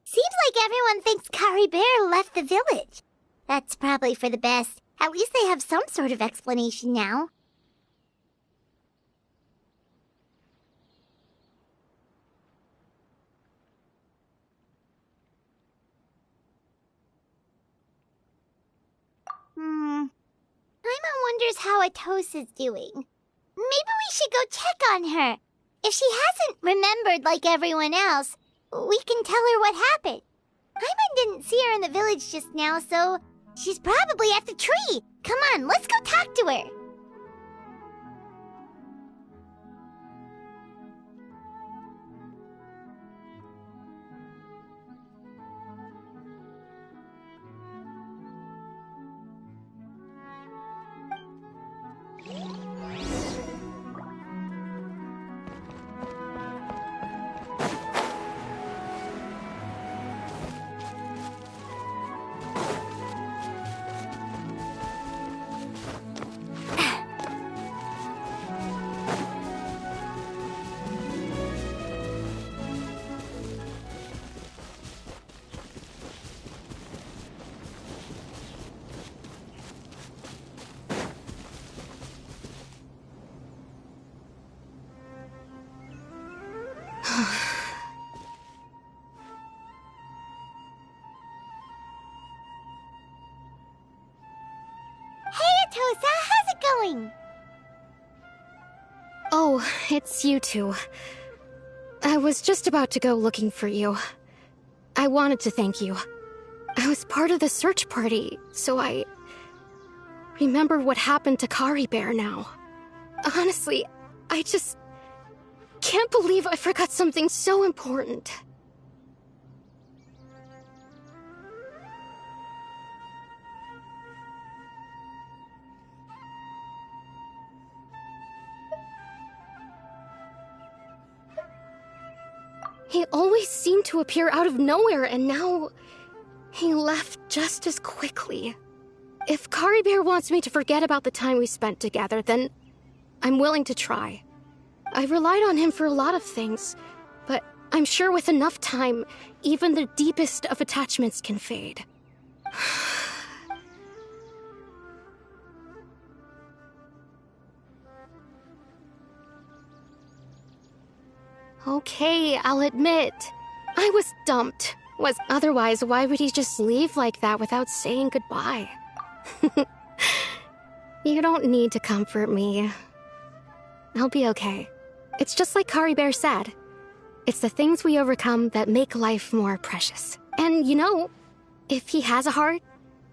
Seems like everyone thinks Kari Bear left the village. That's probably for the best. At least they have some sort of explanation now. Paimon wonders how Atosa's doing. Maybe we should go check on her. If she hasn't remembered like everyone else, we can tell her what happened. Paimon didn't see her in the village just now, so she's probably at the tree. Come on, let's go talk to her. Atosa, how's it going? Oh, it's you two. I was just about to go looking for you. I wanted to thank you. I was part of the search party, so I remember what happened to Kari Bear now. Honestly, I just can't believe I forgot something so important. He always seemed to appear out of nowhere, and now he left just as quickly. If Kari Bear wants me to forget about the time we spent together, then I'm willing to try. I relied on him for a lot of things, but I'm sure with enough time, even the deepest of attachments can fade. Okay, I'll admit. I was dumped. Otherwise, why would he just leave like that without saying goodbye? You don't need to comfort me. I'll be okay. It's just like Kari Bear said. It's the things we overcome that make life more precious. And you know, if he has a heart,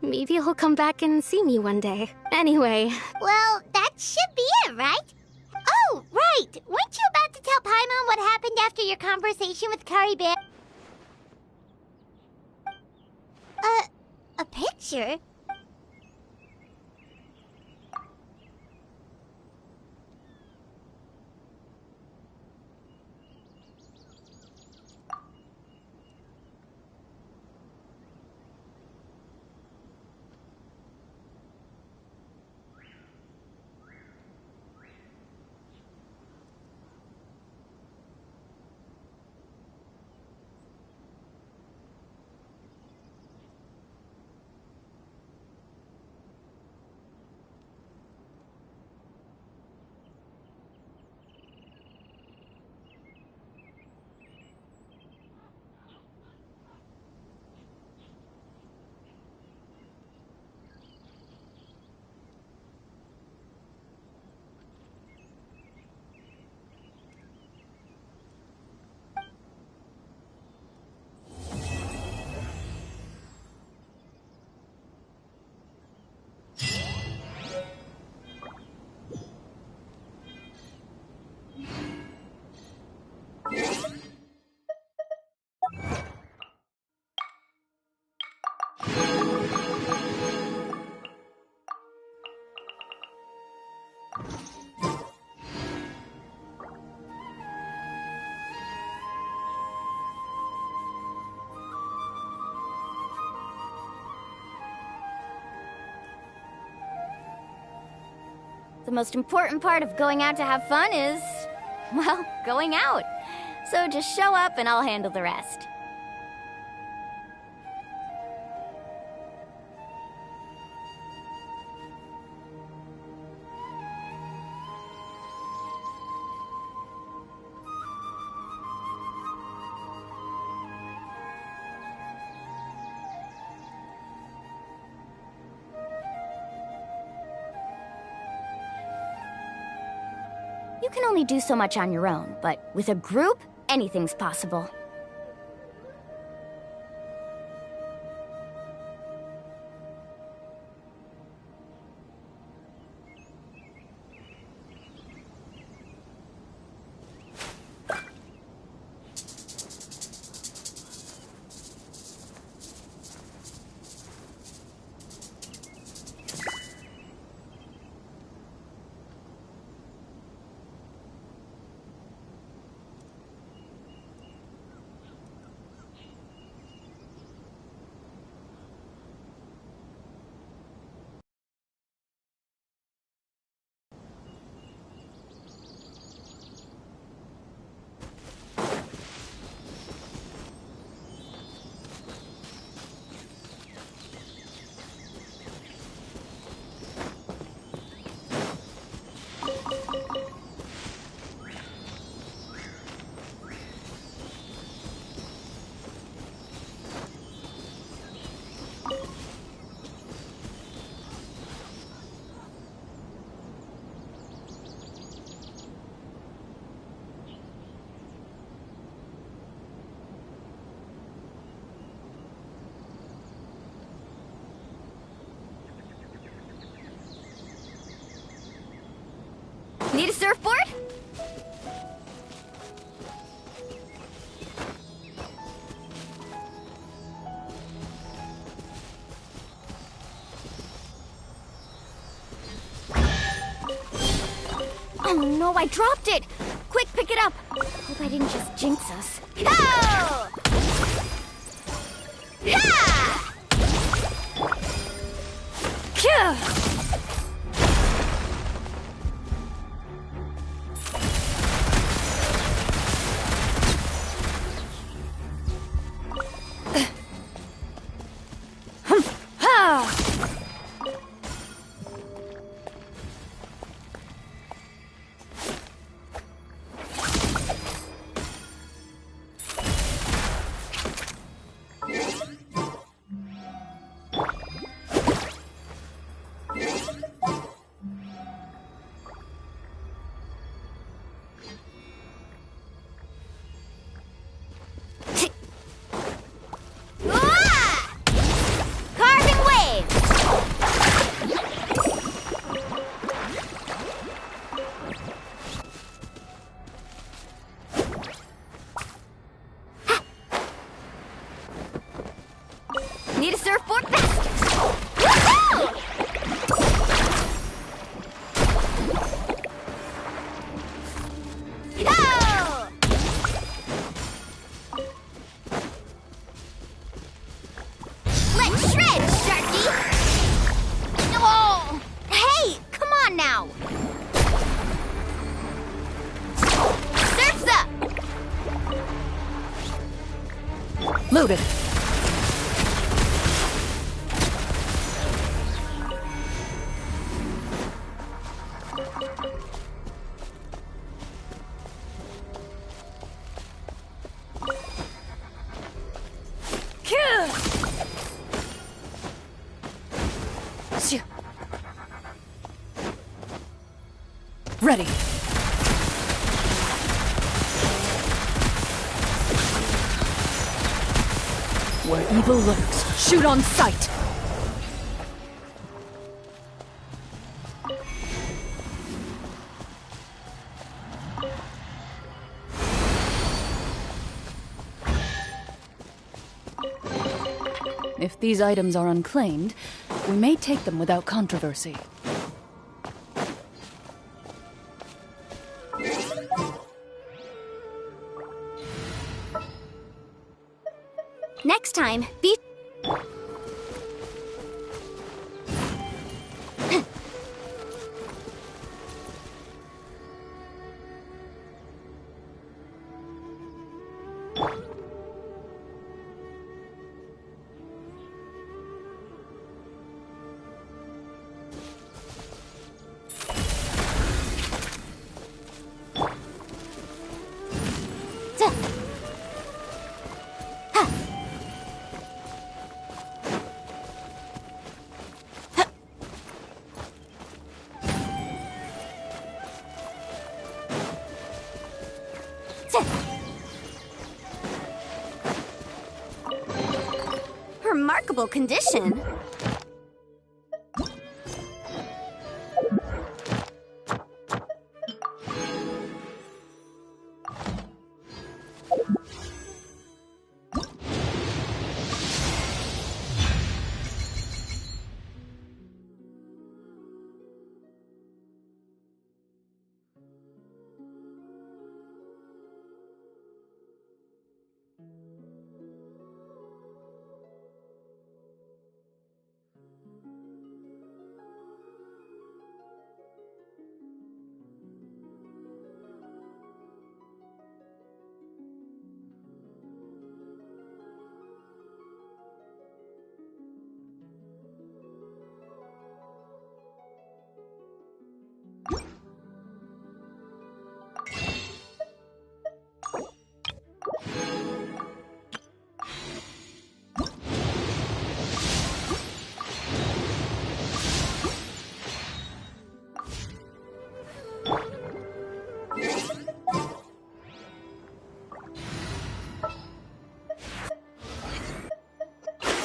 maybe he'll come back and see me one day. Anyway. Well, that should be it, right? Oh, right! Weren't you about to tell Paimon what happened after your conversation with Kari Bear? A picture? The most important part of going out to have fun is, well, going out. So just show up and I'll handle the rest. You can only do so much on your own, but with a group, anything's possible. Need a surfboard? Oh no, I dropped it! Quick, pick it up! Hope I didn't just jinx us. Go! Yeah! Need a surfboard fast! Woohoo! Go! Let's shred, Sharky! Oh! Hey, come on now! Surf's up! Loaded. Ready. Where evil lurks, shoot on sight! If these items are unclaimed, we may take them without controversy. Next time, be... reasonable condition.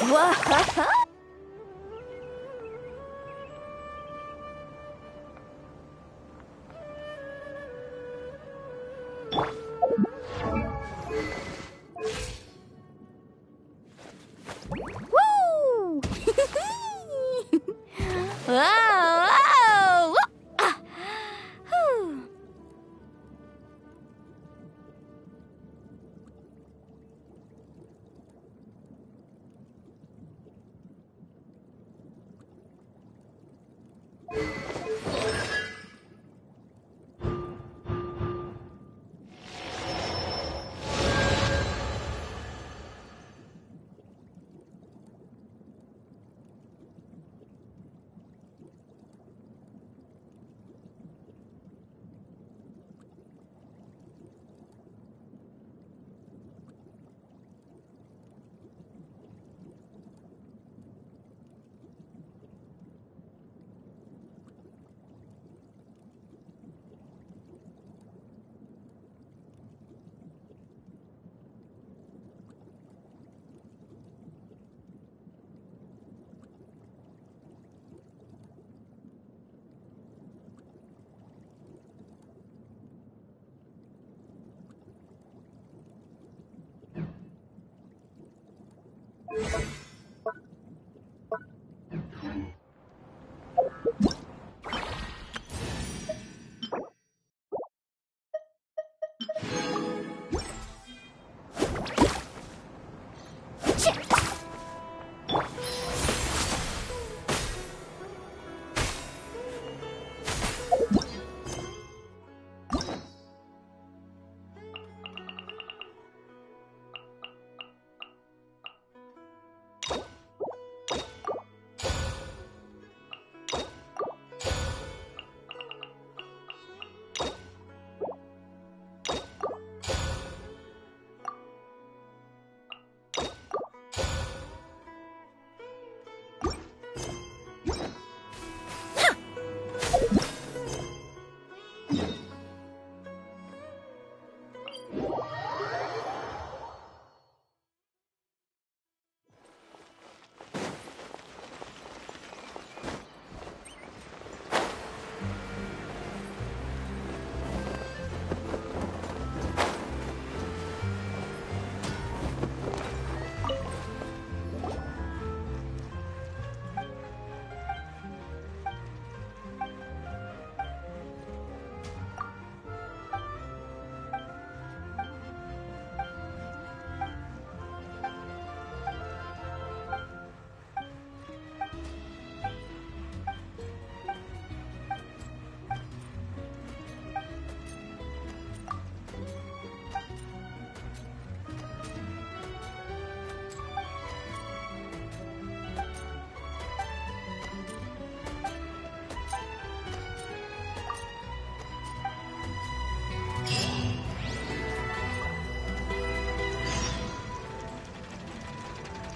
What? Woo! Ah!